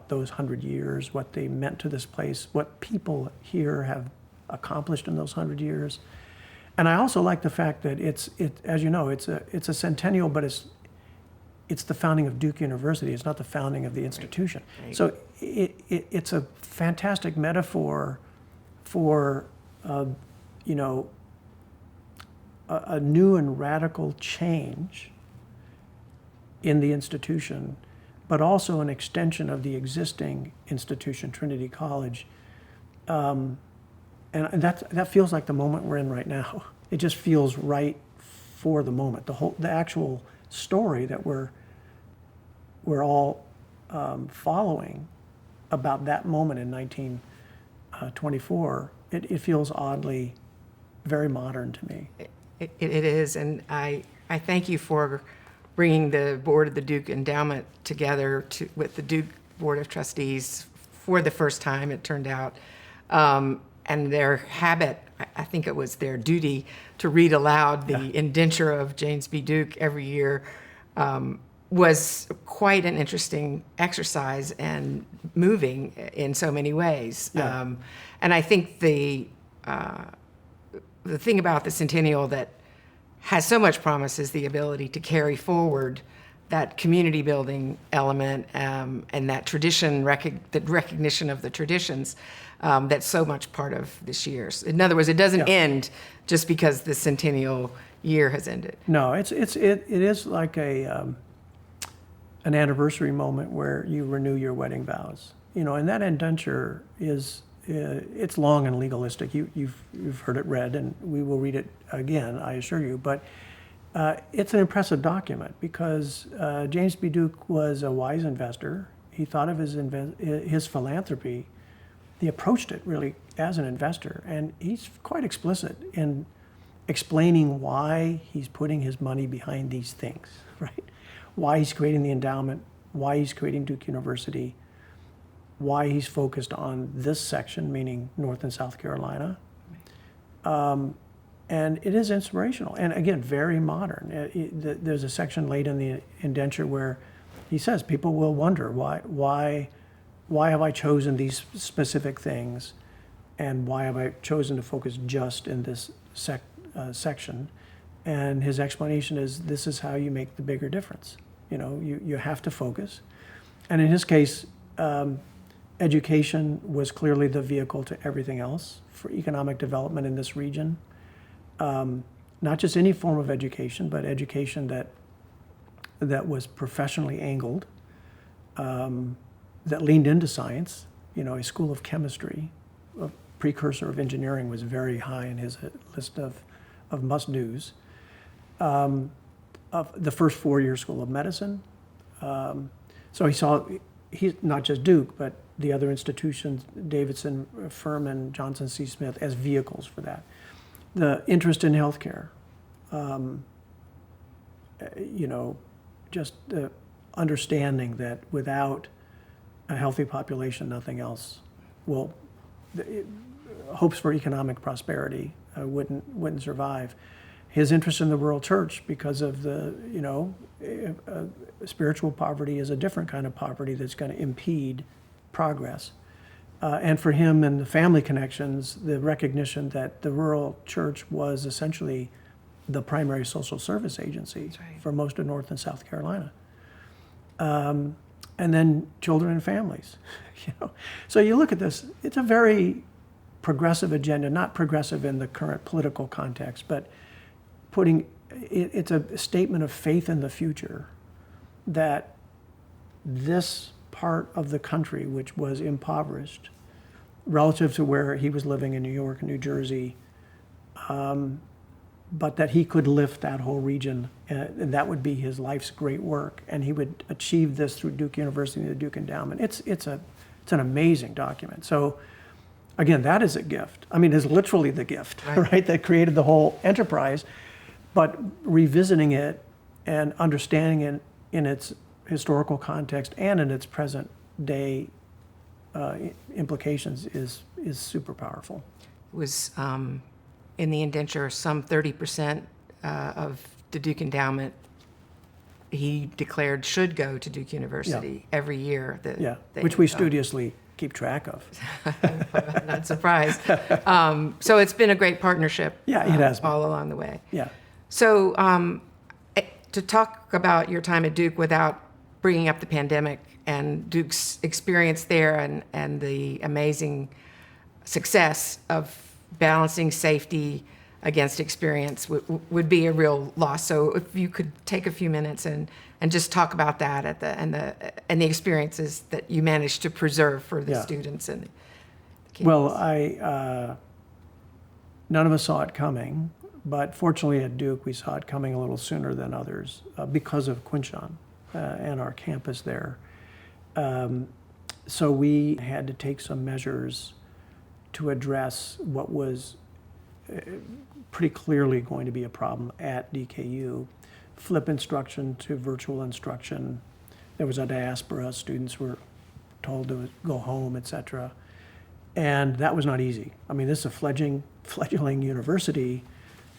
those 100 years, what they meant to this place, what people here have accomplished in those 100 years. And I also like the fact that it's as you know, it's a centennial, but it's the founding of Duke University. It's not the founding of the institution. Right. So it's a fantastic metaphor for a new and radical change in the institution, but also an extension of the existing institution, Trinity College. And that feels like the moment we're in right now. It just feels right for the moment. The actual story that we're all following about that moment in 1924, it feels oddly very modern to me. It is, and I thank you for bringing the Board of the Duke Endowment together with the Duke Board of Trustees for the first time, it turned out. And their habit, I think it was their duty, to read aloud the indenture of James B. Duke every year was quite an interesting exercise and moving in so many ways. Yeah. And I think the thing about the Centennial that has so much promise is the ability to carry forward that community building element and that tradition, that recognition of the traditions that's so much part of this year's. In other words, it doesn't end just because the Centennial year has ended. No, it is like an anniversary moment where you renew your wedding vows. And that indenture is it's long and legalistic. You've heard it read, and we will read it again, I assure you. But it's an impressive document because James B. Duke was a wise investor. He thought of his philanthropy. He approached it really as an investor, and he's quite explicit in explaining why he's putting his money behind these things, right? Why he's creating the endowment, why he's creating Duke University, why he's focused on this section, meaning North and South Carolina. And it is inspirational, and again, very modern. There's a section late in the indenture where he says people will wonder why have I chosen these specific things, and why have I chosen to focus just in this section? And his explanation is this is how you make the bigger difference. You have to focus, and in his case, education was clearly the vehicle to everything else for economic development in this region. Not just any form of education, but education that was professionally angled, that leaned into science. A school of chemistry, a precursor of engineering, was very high in his list of must-dos. Of the first four-year school of medicine. So he's not just Duke, but the other institutions, Davidson, Furman, Johnson C. Smith, as vehicles for that. The interest in healthcare, just the understanding that without a healthy population, nothing else will. Hopes for economic prosperity wouldn't survive. His interest in the rural church, because of the spiritual poverty is a different kind of poverty that's going to impede progress. And for him and the family connections, the recognition that the rural church was essentially the primary social service agency for most of North and South Carolina. And then children and families. So you look at this, it's a very progressive agenda, not progressive in the current political context, but it's a statement of faith in the future that this part of the country, which was impoverished relative to where he was living in New York and New Jersey, but that he could lift that whole region, and that would be his life's great work, and he would achieve this through Duke University and the Duke Endowment. It's an amazing document. So again, that is a gift. I mean, it's literally the gift, right? That created the whole enterprise. But revisiting it and understanding it in its historical context and in its present day implications is super powerful. It was in the indenture, some 30% of the Duke Endowment he declared should go to Duke University every year. Which we studiously keep track of. Not surprised. So it's been a great partnership. Yeah, it has been. All along the way. Yeah. So to talk about your time at Duke without bringing up the pandemic and Duke's experience there and the amazing success of balancing safety against experience would be a real loss. So if you could take a few minutes and just talk about that and the experiences that you managed to preserve for the students and the kids. Well, none of us saw it coming, but fortunately at Duke we saw it coming a little sooner than others because of Quinchan and our campus there. So we had to take some measures to address what was pretty clearly going to be a problem at DKU. Flip instruction to virtual instruction. There was a diaspora, students were told to go home, et cetera. And that was not easy. I mean, this is a fledgling university,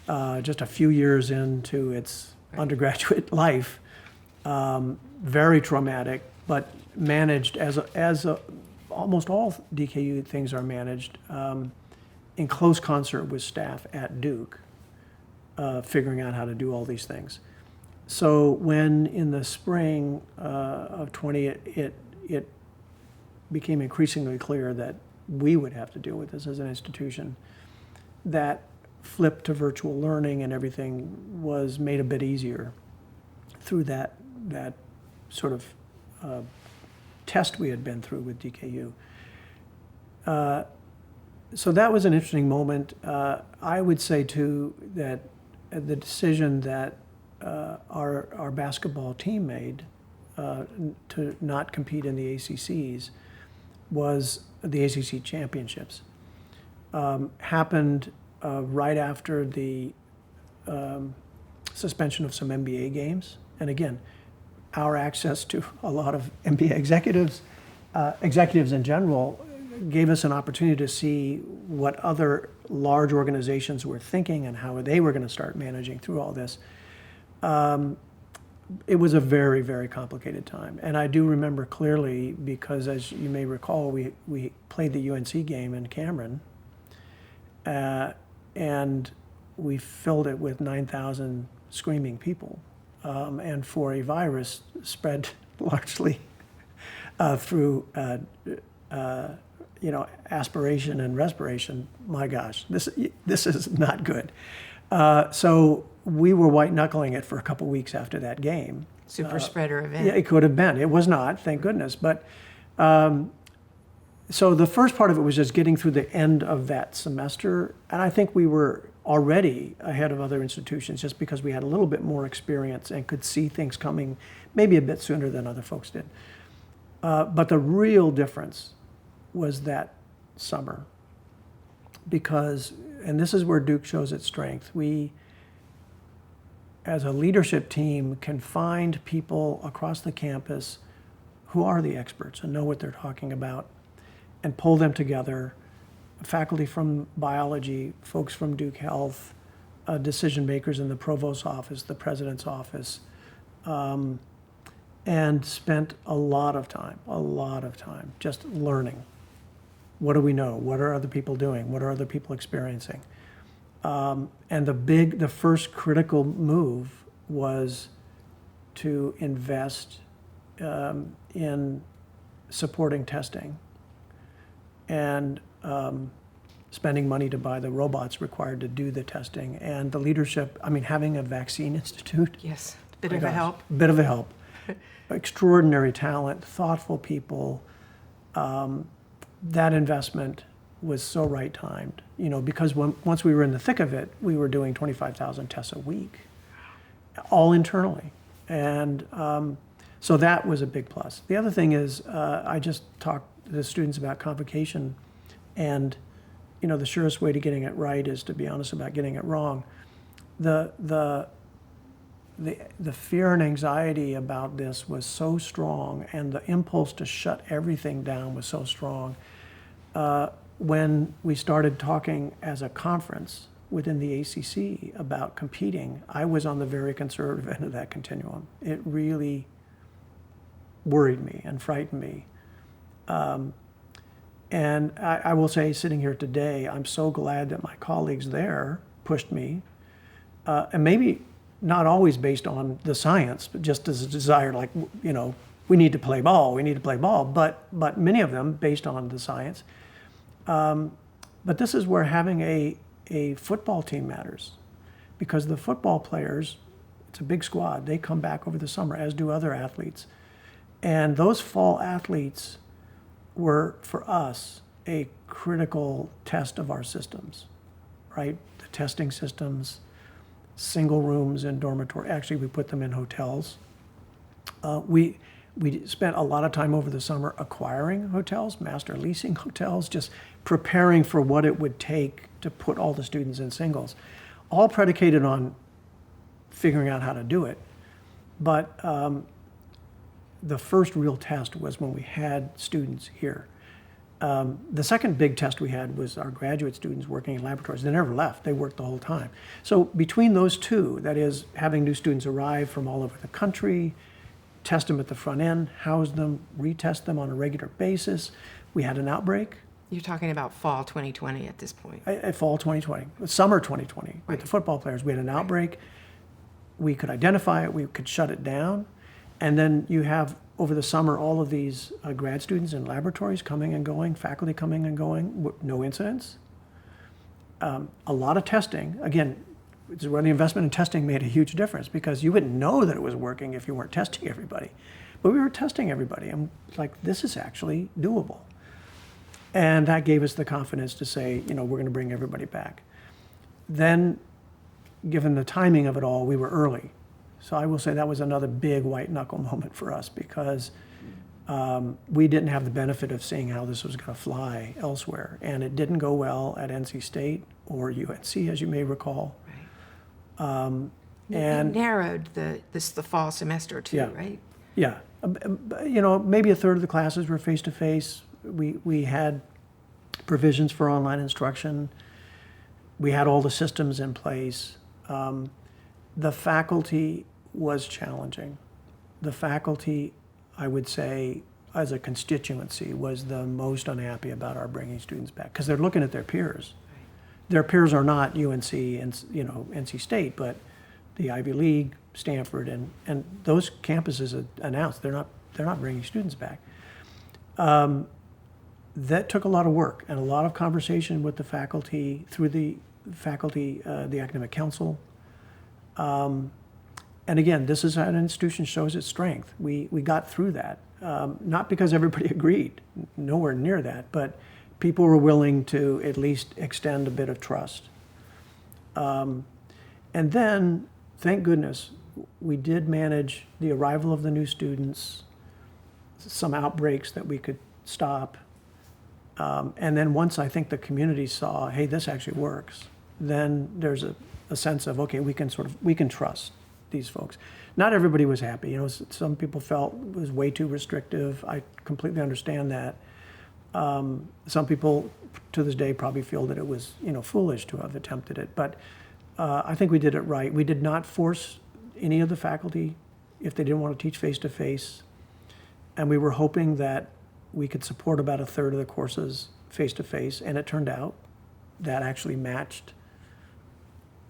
just a few years into its undergraduate life. Very traumatic, but managed as almost all DKU things are managed in close concert with staff at Duke, figuring out how to do all these things. So when in the spring of 20, it became increasingly clear that we would have to deal with this as an institution, that flip to virtual learning and everything was made a bit easier through that sort of test we had been through with DKU. So that was an interesting moment. I would say too that the decision that our basketball team made to not compete in the ACCs was the ACC championships. Happened right after the suspension of some NBA games. And again, our access to a lot of NBA executives in general, gave us an opportunity to see what other large organizations were thinking and how they were going to start managing through all this. It was a very, very complicated time. And I do remember clearly because, as you may recall, we played the UNC game in Cameron, and we filled it with 9,000 screaming people. And for a virus spread largely through aspiration and respiration, my gosh, this is not good. So we were white knuckling it for a couple weeks after that game. Super spreader event. Yeah, it could have been. It was not, thank goodness. But so the first part of it was just getting through the end of that semester, and I think we were already ahead of other institutions just because we had a little bit more experience and could see things coming maybe a bit sooner than other folks did. But the real difference was that summer, because, and this is where Duke shows its strength, we, as a leadership team, can find people across the campus who are the experts and know what they're talking about and pull them together, faculty from biology, folks from Duke Health, decision makers in the provost's office, the president's office, and spent a lot of time just learning. What do we know? What are other people doing? What are other people experiencing? And the first critical move was to invest in supporting testing and spending money to buy the robots required to do the testing, and the leadership, having a vaccine institute. Yes, bit of a help. Bit of a help. Extraordinary talent, thoughtful people. That investment was so right timed, because once we were in the thick of it, we were doing 25,000 tests a week, all internally. And so that was a big plus. The other thing is, I just talked to the students about convocation, and the surest way to getting it right is to be honest about getting it wrong. The fear and anxiety about this was so strong, and the impulse to shut everything down was so strong. When we started talking as a conference within the ACC about competing, I was on the very conservative end of that continuum. It really worried me and frightened me. And I will say, sitting here today, I'm so glad that my colleagues there pushed me, and maybe not always based on the science, but just as a desire, we need to play ball, but many of them based on the science. But this is where having a football team matters, because the football players, it's a big squad, they come back over the summer, as do other athletes. And those fall athletes were, for us, a critical test of our systems, right? The testing systems, single rooms in dormitory. Actually, we put them in hotels. We We spent a lot of time over the summer acquiring hotels, master leasing hotels, just preparing for what it would take to put all the students in singles, all predicated on figuring out how to do it. But the first real test was when we had students here. The second big test we had was our graduate students working in laboratories. They never left, they worked the whole time. So between those two, that is having new students arrive from all over the country, test them at the front end, house them, retest them on a regular basis, we had an outbreak. You're talking about fall 2020 at this point. At fall 2020, summer 2020, with the football players. We had an outbreak. We could identify it, we could shut it down. And then you have, over the summer, all of these grad students in laboratories coming and going, faculty coming and going, no incidents. A lot of testing. Again, this is where the investment in testing made a huge difference, because you wouldn't know that it was working if you weren't testing everybody. But we were testing everybody. I'm like, this is actually doable. And that gave us the confidence to say, we're going to bring everybody back. Then, given the timing of it all, we were early. So I will say that was another big white knuckle moment for us, because we didn't have the benefit of seeing how this was going to fly elsewhere. And it didn't go well at NC State or UNC, as you may recall. Right. And you narrowed the fall semester too, right? Yeah. Maybe a third of the classes were face-to-face. We had provisions for online instruction. We had all the systems in place. The faculty was challenging. The faculty, I would say, as a constituency, was the most unhappy about our bringing students back, because they're looking at their peers. Right. Their peers are not UNC and NC State, but the Ivy League, Stanford, and those campuses announced they're not bringing students back. That took a lot of work and a lot of conversation with the faculty, through the academic council. And again, this is how an institution shows its strength. We got through that, not because everybody agreed, nowhere near that, but people were willing to at least extend a bit of trust. And then, thank goodness, we did manage the arrival of the new students, some outbreaks that we could stop. And then once I think the community saw, hey, this actually works, then there's a sense of, okay, we can trust these folks. Not everybody was happy. Some people felt it was way too restrictive. I completely understand that. Some people to this day probably feel that it was, foolish to have attempted it. But I think we did it right. We did not force any of the faculty if they didn't want to teach face-to-face. And we were hoping that we could support about a third of the courses face-to-face, and it turned out that actually matched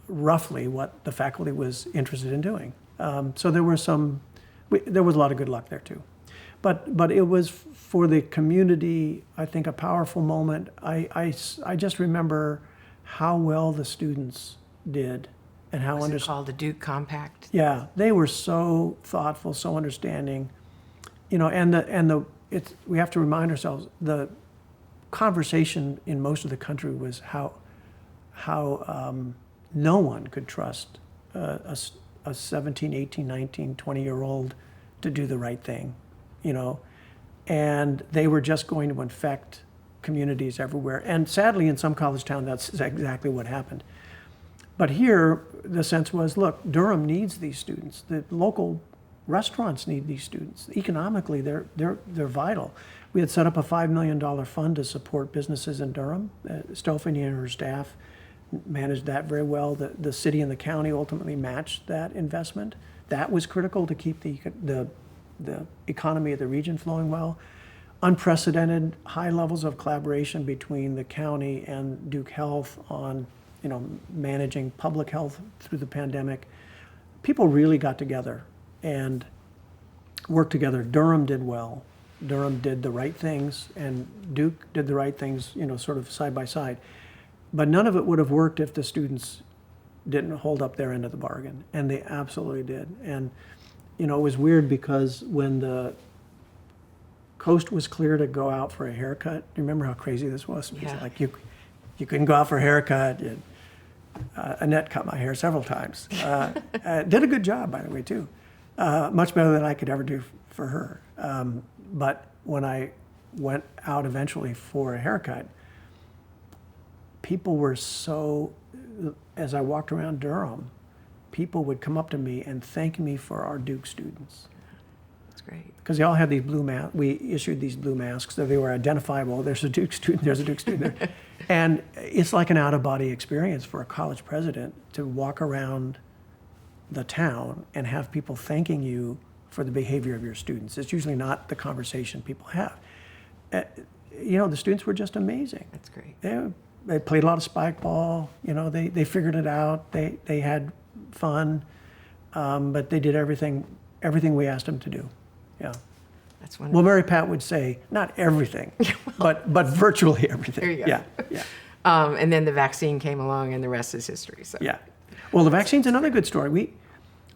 roughly what the faculty was interested in doing. So there was there was a lot of good luck there too. But it was, for the community, I think, a powerful moment. I just remember how well the students did and how Was it called the Duke Compact? Yeah, they were so thoughtful, so understanding. We have to remind ourselves, the conversation in most of the country was how no one could trust a 17, 18, 19, 20-year-old to do the right thing, and they were just going to infect communities everywhere. And sadly, in some college town, that's exactly what happened. But here, the sense was, look, Durham needs these students. The local restaurants need these students. Economically, they're vital. We had set up a $5 million fund to support businesses in Durham. Stephanie and her staff managed that very well. The city and the county ultimately matched that investment. That was critical to keep the economy of the region flowing well. Unprecedented high levels of collaboration between the county and Duke Health on managing public health through the pandemic. People really got together and worked together. Durham did well. Durham did the right things, and Duke did the right things, sort of side by side. But none of it would have worked if the students didn't hold up their end of the bargain, and they absolutely did. And it was weird, because when the coast was clear to go out for a haircut, do you remember how crazy this was? Yeah. Like you couldn't go out for a haircut. Annette cut my hair several times. Did a good job, by the way, too. much better than I could ever do for her. But when I went out eventually for a haircut, people were so, as I walked around Durham, people would come up to me and thank me for our Duke students. That's great. Because they all had these blue masks. We issued these blue masks so they were identifiable. There's a Duke student, there's a Duke student there. And it's like an out-of-body experience for a college president to walk around the town and have people thanking you for the behavior of your students. It's usually not the conversation people have. The students were just amazing. That's great. They played a lot of spike ball. They figured it out. They had fun, but they did everything we asked them to do. Yeah. That's wonderful. Well, Mary Pat would say not everything, but virtually everything. There you go. Yeah, yeah. And then the vaccine came along, and the rest is history. So. Yeah. Well, the vaccine's another good story.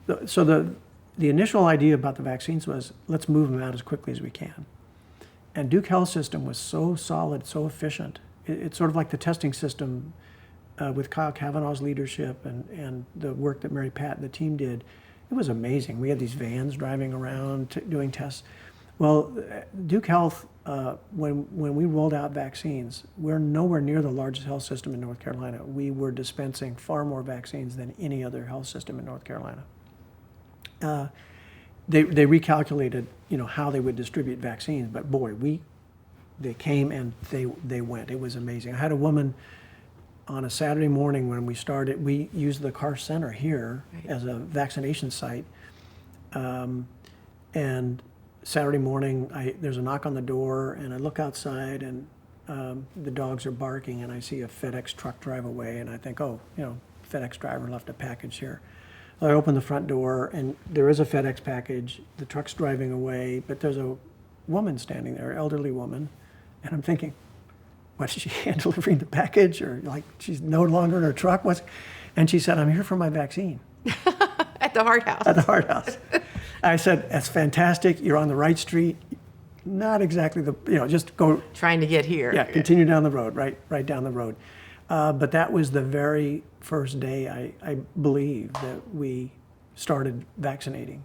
The initial idea about the vaccines was, let's move them out as quickly as we can. And Duke Health System was so solid, so efficient. It's sort of like the testing system with Kyle Kavanaugh's leadership and the work that Mary Pat and the team did. It was amazing. We had these vans driving around doing tests. Well, Duke Health, when we rolled out vaccines, we're nowhere near the largest health system in North Carolina. We were dispensing far more vaccines than any other health system in North Carolina. They recalculated, how they would distribute vaccines, but boy, they came and they went. It was amazing. I had a woman on a Saturday morning when we started. We used the Carr Center here as a vaccination site, and Saturday morning, there's a knock on the door, and I look outside, and the dogs are barking, and I see a FedEx truck drive away, and I think, FedEx driver left a package here. I open the front door, and there is a FedEx package. The truck's driving away, but there's a woman standing there, elderly woman, and I'm thinking, what, is she hand delivering the package, or like she's no longer in her truck? And she said, I'm here for my vaccine. At the Hart House. At the Hart House. I said, that's fantastic. You're on the right street. Not exactly just go. Trying to get here. Yeah, continue down the road, right down the road. But that was the very first day, I believe, that we started vaccinating.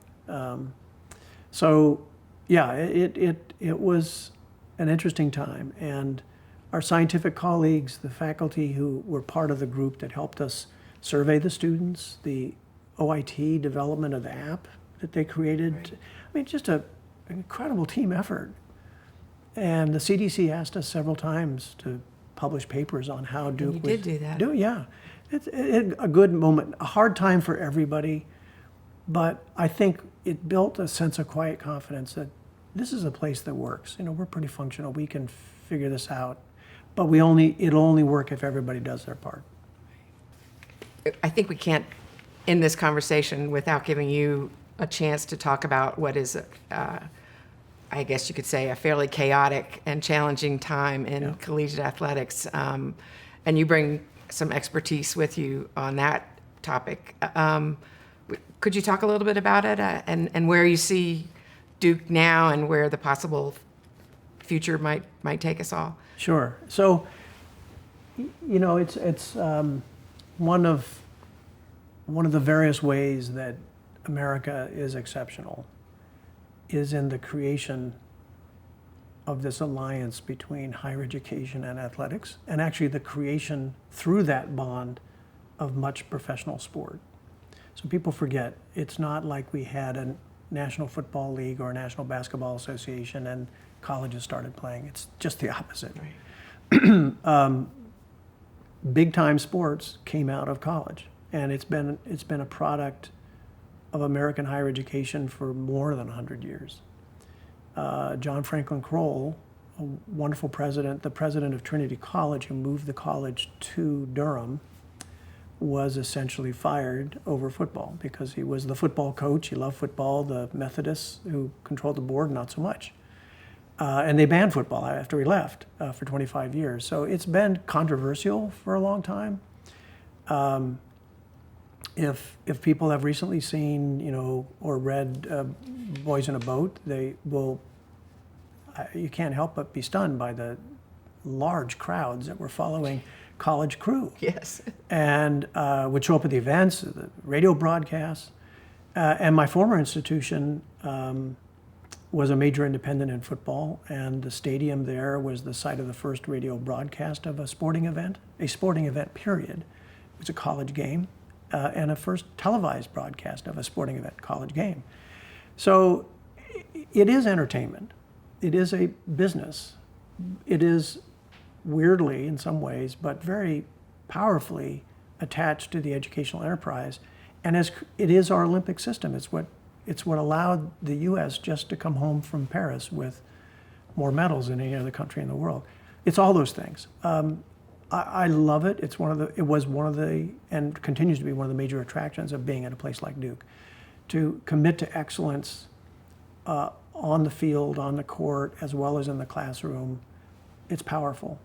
So, yeah, it was an interesting time. And our scientific colleagues, the faculty who were part of the group that helped us survey the students, the OIT development of the app that they created. Right. I mean, just an incredible team effort. And the CDC asked us several times to publish papers on how Duke was. You did do that. Yeah. It's a good moment, a hard time for everybody, but I think it built a sense of quiet confidence that this is a place that works. We're pretty functional. We can figure this out, but it'll only work if everybody does their part. I think we can't end this conversation without giving you a chance to talk about what is, I guess you could say, a fairly chaotic and challenging time in collegiate athletics. And you bring some expertise with you on that topic. Could you talk a little bit about it and where you see Duke now and where the possible future might take us all? Sure. So, it's one of the various ways that America is exceptional is in the creation of this alliance between higher education and athletics, and actually the creation through that bond of much professional sport. So people forget, it's not like we had a National Football League or a National Basketball Association and colleges started playing. It's just the opposite. Right. Big time sports came out of college, and it's been a product of American higher education for more than 100 years. John Franklin Kroll, a wonderful president, the president of Trinity College, who moved the college to Durham, was essentially fired over football because he was the football coach. He loved football. The Methodists, who controlled the board, not so much. And they banned football after he left for 25 years. So it's been controversial for a long time. If people have recently seen, or read Boys in a Boat, they will, you can't help but be stunned by the large crowds that were following college crew. Yes. And would show up at the events, the radio broadcasts. And my former institution was a major independent in football, and the stadium there was the site of the first radio broadcast of a sporting event period. It was a college game, and a first televised broadcast of a sporting event, college game. So it is entertainment. It is a business. It is weirdly, in some ways, but very powerfully attached to the educational enterprise. And it is our Olympic system. It's what allowed the U.S. just to come home from Paris with more medals than any other country in the world. It's all those things. I love it. It was one of the, and continues to be one of the major attractions of being at a place like Duke. To commit to excellence on the field, on the court, as well as in the classroom, it's powerful.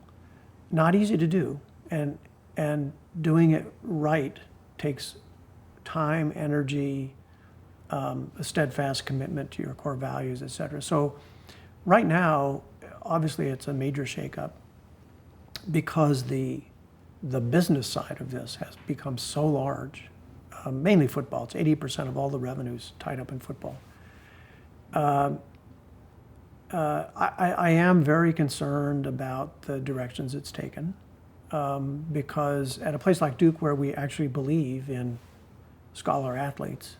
Not easy to do, and doing it right takes time, energy, a steadfast commitment to your core values, et cetera. So right now, obviously it's a major shakeup because the business side of this has become so large, mainly football. It's 80% of all the revenues tied up in football. I am very concerned about the directions it's taken because at a place like Duke where we actually believe in scholar athletes,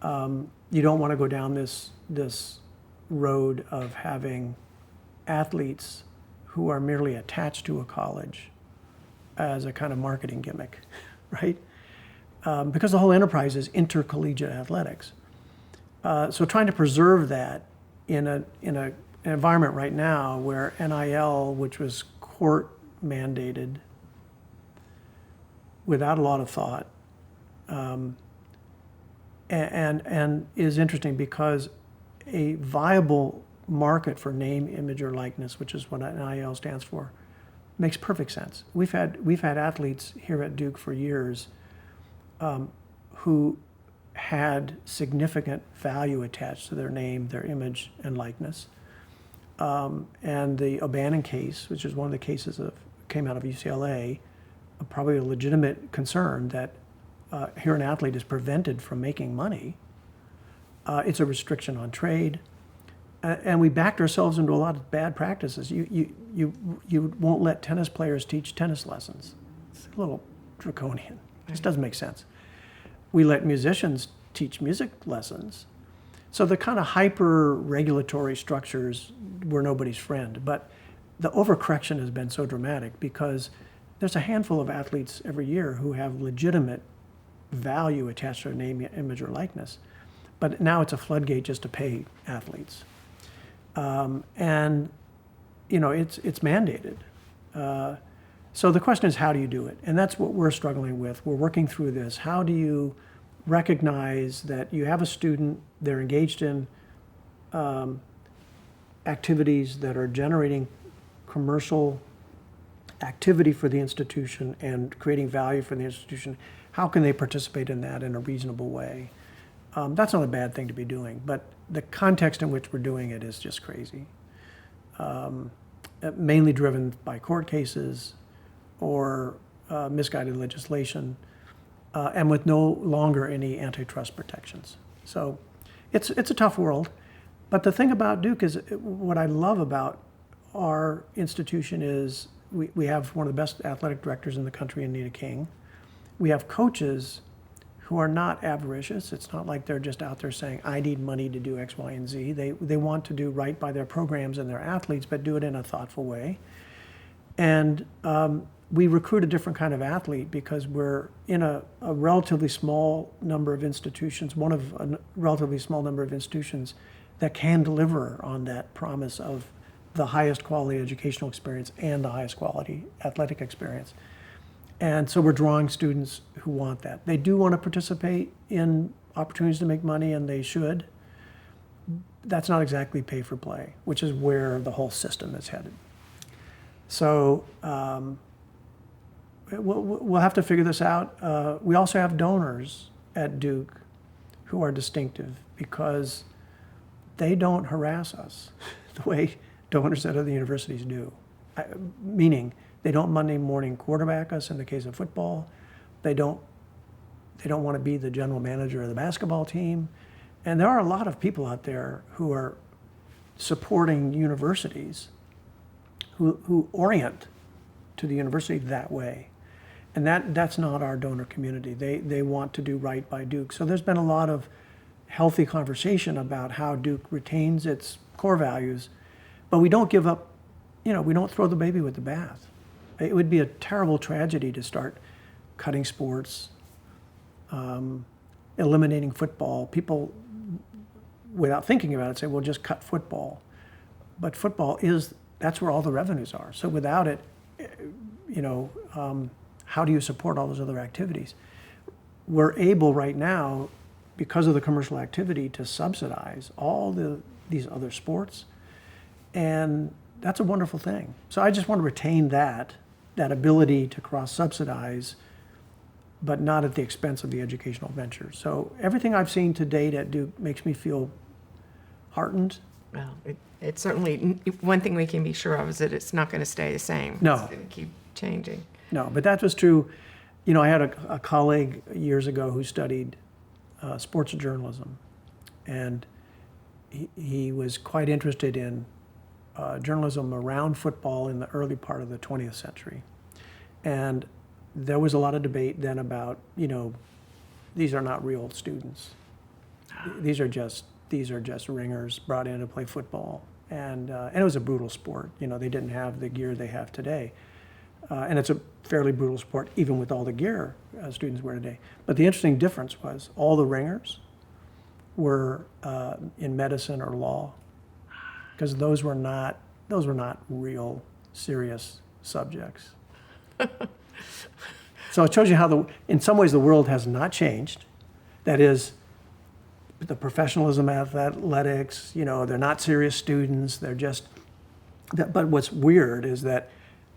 you don't want to go down this road of having athletes who are merely attached to a college as a kind of marketing gimmick, right? Because the whole enterprise is intercollegiate athletics. So trying to preserve that in an environment right now where NIL, which was court mandated without a lot of thought, and is interesting because a viable market for name, image, or likeness, which is what NIL stands for, makes perfect sense. We've had athletes here at Duke for years who had significant value attached to their name, their image, and likeness. And the O'Bannon case, which is one of the cases that came out of UCLA, probably a legitimate concern that here an athlete is prevented from making money. It's a restriction on trade. And we backed ourselves into a lot of bad practices. You won't let tennis players teach tennis lessons. It's a little draconian. It just doesn't make sense. We let musicians teach music lessons. So the kind of hyper-regulatory structures were nobody's friend. But the overcorrection has been so dramatic because there's a handful of athletes every year who have legitimate value attached to their name, image, or likeness. But now it's a floodgate just to pay athletes. And, you know, it's mandated. So the question is, how do you do it? And that's what we're struggling with. We're working through this. How do you recognize that you have a student, they're engaged in activities that are generating commercial activity for the institution and creating value for the institution? How can they participate in that in a reasonable way? That's not a bad thing to be doing, but the context in which we're doing it is just crazy. Mainly driven by court cases or misguided legislation, and with no longer any antitrust protections. So it's a tough world, but the thing about Duke is, what I love about our institution is we have one of the best athletic directors in the country in Nita King. We have coaches who are not avaricious. It's not like they're just out there saying, I need money to do X, Y, and Z. They want to do right by their programs and their athletes, but do it in a thoughtful way. And we recruit a different kind of athlete because we're in a relatively small number of institutions, one of a relatively small number of institutions that can deliver on that promise of the highest quality educational experience and the highest quality athletic experience. And so we're drawing students who want that. They do want to participate in opportunities to make money, and they should. That's not exactly pay for play, which is where the whole system is headed. So we'll have to figure this out. We also have donors at Duke who are distinctive because they don't harass us the way donors at other universities do. Meaning, they don't Monday morning quarterback us in the case of football. They don't They don't want to be the general manager of the basketball team. And there are a lot of people out there who are supporting universities who orient to the university that way. And that's not our donor community. They want to do right by Duke. So there's been a lot of healthy conversation about how Duke retains its core values, but we don't give up, we don't throw the baby with the bath. It would be a terrible tragedy to start cutting sports, eliminating football. People, without thinking about it, say, well, just cut football. But football that's where all the revenues are. So without it, how do you support all those other activities? We're able right now, because of the commercial activity, to subsidize all these other sports. And that's a wonderful thing. So I just want to retain that ability to cross-subsidize, but not at the expense of the educational venture. So everything I've seen to date at Duke makes me feel heartened. Well, it certainly, one thing we can be sure of is that it's not going to stay the same. No. It's going to keep changing. No, but that was true. I had a colleague years ago who studied sports journalism, and he was quite interested in journalism around football in the early part of the 20th century. And there was a lot of debate then about, these are not real students. These are just ringers brought in to play football. And it was a brutal sport. They didn't have the gear they have today. And it's a fairly brutal sport, even with all the gear students wear today. But the interesting difference was all the ringers were in medicine or law, because those were not real serious subjects. So it shows you how in some ways the world has not changed. That is, the professionalism of athletics, they're not serious students. They're just. But what's weird is that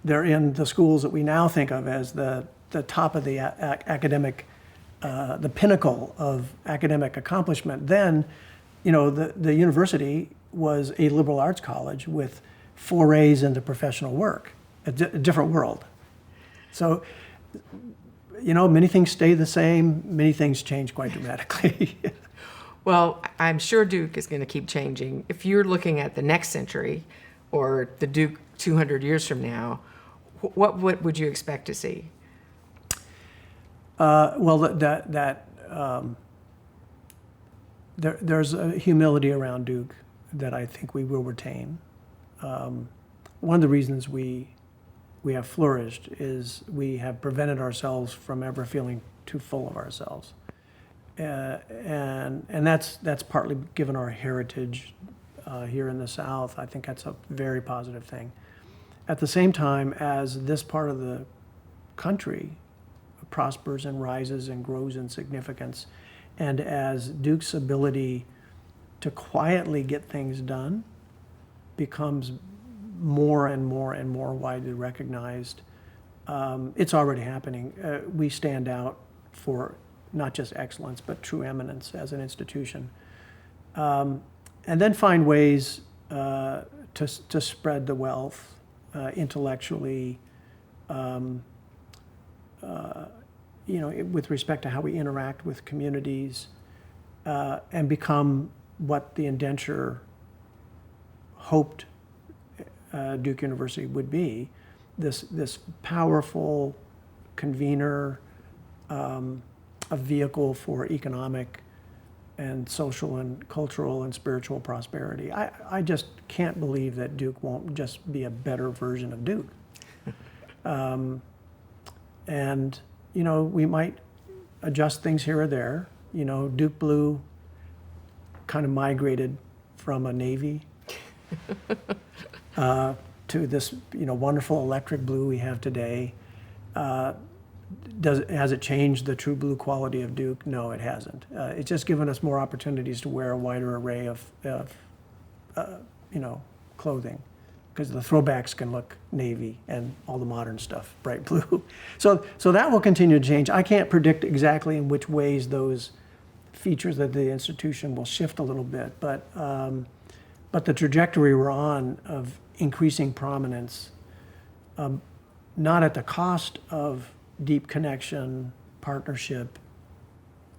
they're in the schools that we now think of as the top of the academic, the pinnacle of academic accomplishment. Then, the university was a liberal arts college with forays into professional work, a different world. So, many things stay the same, many things change quite dramatically. Well, I'm sure Duke is going to keep changing. If you're looking at the next century or the Duke 200 years from now, what would you expect to see? There's a humility around Duke that I think we will retain. One of the reasons we have flourished is we have prevented ourselves from ever feeling too full of ourselves. And that's partly given our heritage here in the South. I think that's a very positive thing. At the same time, as this part of the country prospers and rises and grows in significance, and as Duke's ability to quietly get things done becomes more and more and more widely recognized, it's already happening. We stand out for not just excellence, but true eminence as an institution. And then find ways to spread the wealth intellectually, with respect to how we interact with communities, and become what the indenture hoped Duke University would be, this powerful convener, a vehicle for economic and social and cultural and spiritual prosperity. I just can't believe that Duke won't just be a better version of Duke. And, we might adjust things here or there. Duke Blue kind of migrated from a Navy to this, wonderful electric blue we have today. Has it changed the true blue quality of Duke? No, it hasn't. It's just given us more opportunities to wear a wider array of clothing, because the throwbacks can look navy and all the modern stuff bright blue. So that will continue to change. I can't predict exactly in which ways those features of the institution will shift a little bit, but the trajectory we're on of increasing prominence, not at the cost of deep connection, partnership,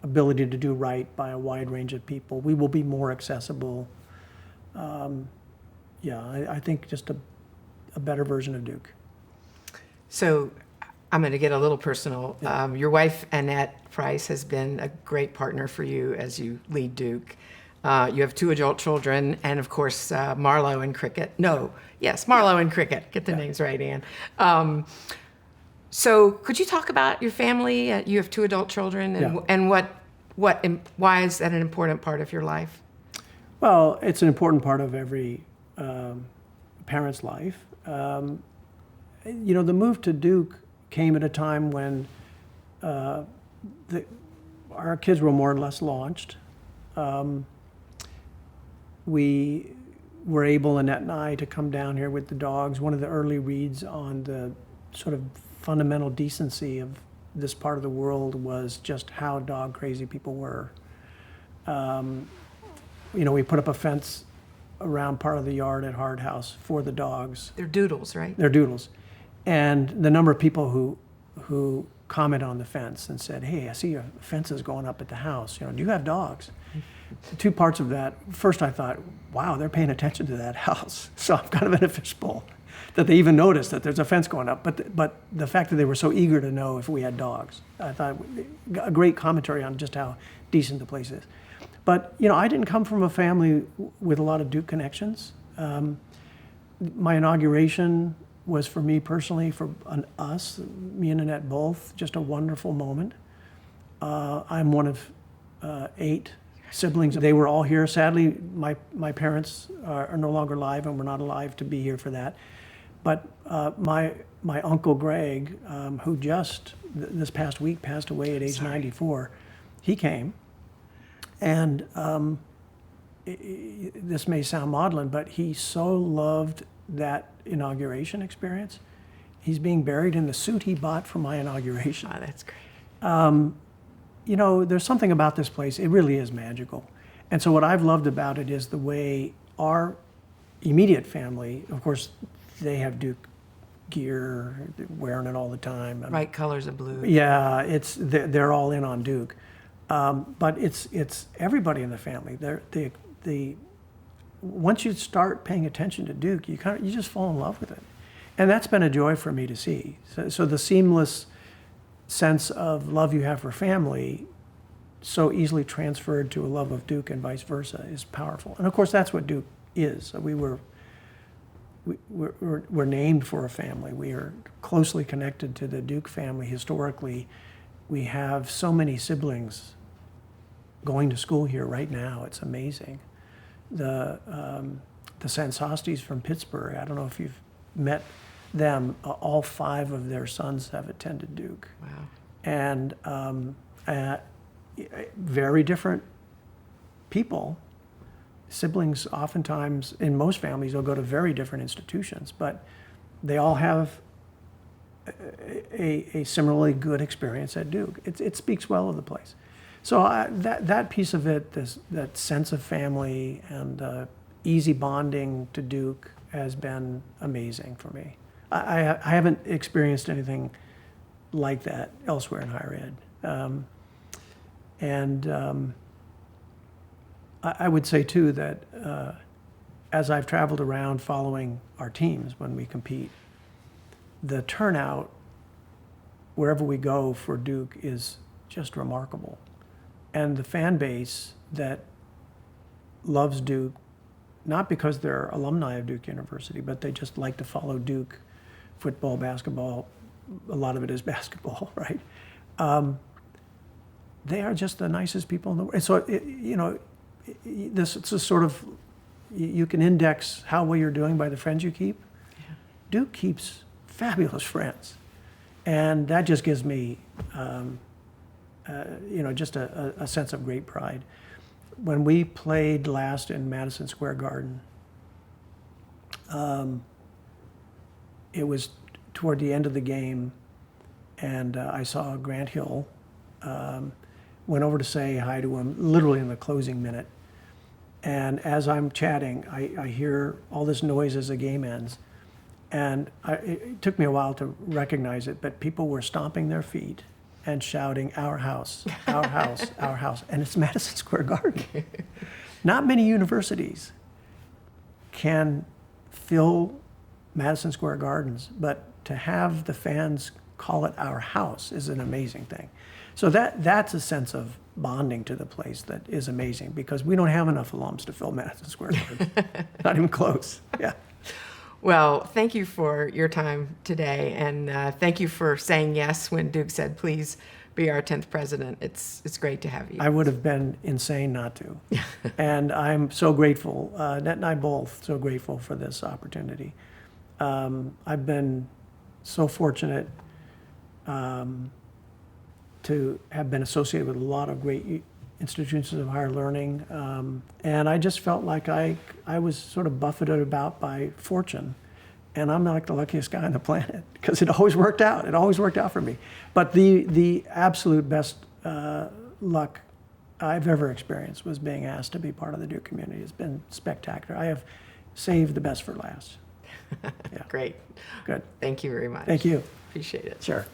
ability to do right by a wide range of people. We will be more accessible. I think just a better version of Duke. So I'm going to get a little personal. Your wife, Annette Price, has been a great partner for you as you lead Duke. You have 2 adult children, and of course, Marlo and Cricket. Marlo and Cricket. Get the names right, Ann. So could you talk about your family? You have 2 adult children, and why is that an important part of your life? Well, it's an important part of every parent's life. The move to Duke came at a time when our kids were more or less launched. We were able, Annette and I, to come down here with the dogs. One of the early reads on the sort of fundamental decency of this part of the world was just how dog crazy people were. We put up a fence around part of the yard at Hard House for the dogs. They're doodles, right? They're doodles. And the number of people who comment on the fence and said, "Hey, I see your fences going up at the house. Do you have dogs?" 2 parts of that. First, I thought, wow, they're paying attention to that house. So I'm kind of in a fishbowl that they even noticed that there's a fence going up. But the fact that they were so eager to know if we had dogs, I thought a great commentary on just how decent the place is. But, I didn't come from a family with a lot of Duke connections. My inauguration was, for me personally, for us, me and Annette both, just a wonderful moment. I'm one of 8 siblings. They were all here. Sadly, my parents are no longer alive and were not alive to be here for that. But my uncle Greg, who just this past week passed away at age 94, he came. And this may sound maudlin, but he so loved that inauguration experience. He's being buried in the suit he bought for my inauguration. Oh, that's great. There's something about this place. It really is magical. And so what I've loved about it is the way our immediate family, of course, they have Duke gear, wearing it all the time. Bright colors of blue. Yeah, they're all in on Duke. But it's everybody in the family. Once you start paying attention to Duke, you just fall in love with it, and that's been a joy for me to see. So the seamless sense of love you have for family, so easily transferred to a love of Duke and vice versa, is powerful. And of course, that's what Duke is. We're named for a family. We are closely connected to the Duke family historically. We have so many siblings going to school here right now. It's amazing. The Sansostis from Pittsburgh, I don't know if you've met them. All 5 of their sons have attended Duke. Wow. And very different people. Siblings oftentimes, in most families, will go to very different institutions, but they all have a similarly good experience at Duke. It speaks well of the place. So that piece of it, that sense of family and easy bonding to Duke has been amazing for me. I haven't experienced anything like that elsewhere in higher ed. I would say too that as I've traveled around following our teams when we compete, the turnout wherever we go for Duke is just remarkable. And the fan base that loves Duke, not because they're alumni of Duke University, but they just like to follow Duke football, basketball. A lot of it is basketball, right? They are just the nicest people in the world. And so, it's a sort of, you can index how well you're doing by the friends you keep. Yeah. Duke keeps fabulous friends. And that just gives me, just a sense of great pride. When we played last in Madison Square Garden, it was toward the end of the game, and I saw Grant Hill, went over to say hi to him, literally in the closing minute. And as I'm chatting, I hear all this noise as the game ends. And it took me a while to recognize it, but people were stomping their feet and shouting, "Our house, our house, our house." And it's Madison Square Garden. Not many universities can fill Madison Square Gardens, but to have the fans call it our house is an amazing thing. So that's a sense of bonding to the place that is amazing, because we don't have enough alums to fill Madison Square Garden. Not even close. Yeah. Well, thank you for your time today, and thank you for saying yes when Duke said, please be our 10th president. It's great to have you. I would have been insane not to. And I'm so grateful, Annette and I both, so grateful for this opportunity. I've been so fortunate to have been associated with a lot of great institutions of higher learning. And I just felt like I was sort of buffeted about by fortune. And I'm like the luckiest guy on the planet, because it always worked out. It always worked out for me. But the absolute best luck I've ever experienced was being asked to be part of the Duke community. It's been spectacular. I have saved the best for last. Yeah. Great. Good. Thank you very much. Thank you. Appreciate it. Sure.